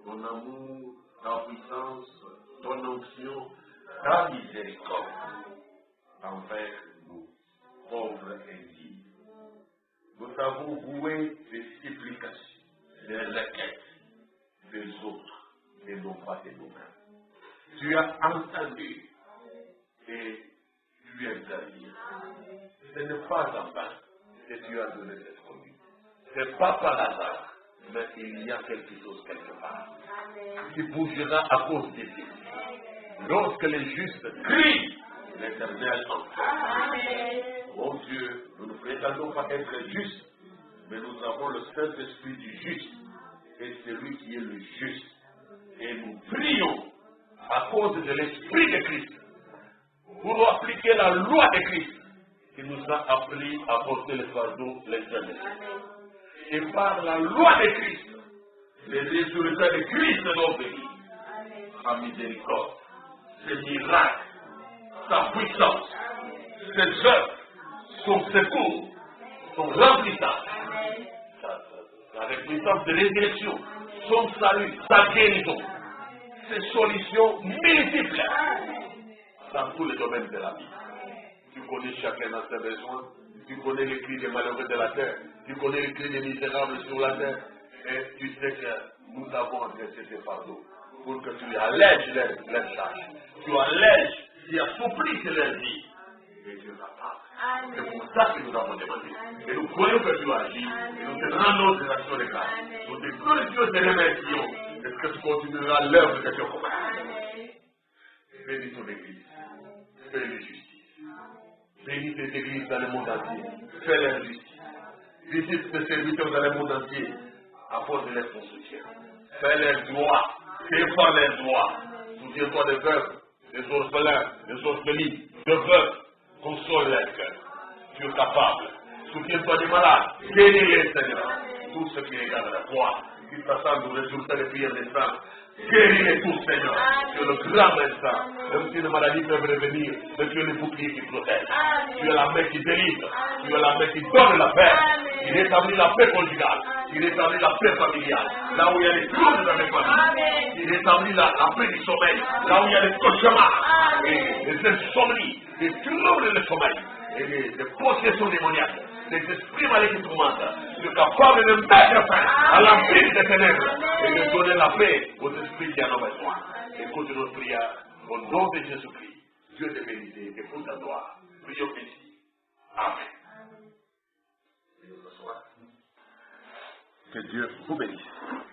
Speaker 1: ton amour, ta puissance, ton onction, ta miséricorde envers nous, pauvres indignes. Nous avons voué des supplications, des requêtes des autres et non pas de nous-mêmes. Tu as entendu et tu interviens. Ce n'est pas en vain que tu as donné cette commune. Ce n'est pas par hasard, mais il y a quelque chose quelque part qui bougera à cause de Dieu. Lorsque les justes crient, l'Éternel entend. Mon Dieu, nous ne prétendons pas être justes, mais nous avons le Saint-Esprit du juste et celui qui est le juste. Et nous prions à cause de l'Esprit de Christ pour appliquer la loi de Christ qui nous a appris à porter le fardeau l'éternel. Et par la loi de Christ, les résultats de Christ vont venir. Sa miséricorde, ses miracles, sa puissance, ses œuvres, son secours, son remplissage, la puissance de résurrection, son salut, sa guérison, ses solutions multiples dans tous les domaines de la vie. Tu connais chacun de ses besoins, tu connais les cris des malheureux de la terre, tu connais les cris des misérables sur la terre, et tu sais que nous avons adressé ces fardeaux pour que tu allèges leurs charges, tu allèges, tu assouplisses leur vie, et Dieu va pas. C'est pour ça que nous avons demandé. Et nous croyons que tu agis, et nous te rendons des actions de grâce. Nous te glorifions et te remercions. Est-ce que tu continueras l'œuvre que tu as commencée? Bénis ton Église. Fais-les justice. Bénis tes églises dans le monde entier. Fais-leur justice. Visite tes serviteurs dans le monde entier. Apporte-leur ton soutien. Fais-leur droit. Défends leurs droits. Soutiens-toi des veuves, des orphelins, des orphelines, des veuves. Console leur cœur. Tu es capable. Soutiens-toi des malades. Guéris-les, Seigneur. Tout ce qui regarde la toi, qui s'attendent au résultat des prières des saints. Guéris-les tous, Seigneur. Tu es le grand médecin. Même si les maladies peuvent revenir, mais tu es le bouclier qui protège. Tu es la main qui délivre. Tu es la main qui donne la paix. Il établit la paix conjugale.
Speaker 3: Il rétablit la paix familiale, là où il y a les troubles dans les familles. Il rétablit la paix du sommeil, là où il y a les cauchemars, et les insomnies, les troubles du sommeil, et les possessions démoniaques, les esprits maléfiques qui tourmentent. Il est capable de mettre fin à l'empire des ténèbres et de donner la paix aux esprits qui en ont besoin. Écoute notre prière au nom de Jésus-Christ, Dieu de vérité, et pour ta gloire. Prions ici. Amen.
Speaker 1: Que Dieu vous bénisse.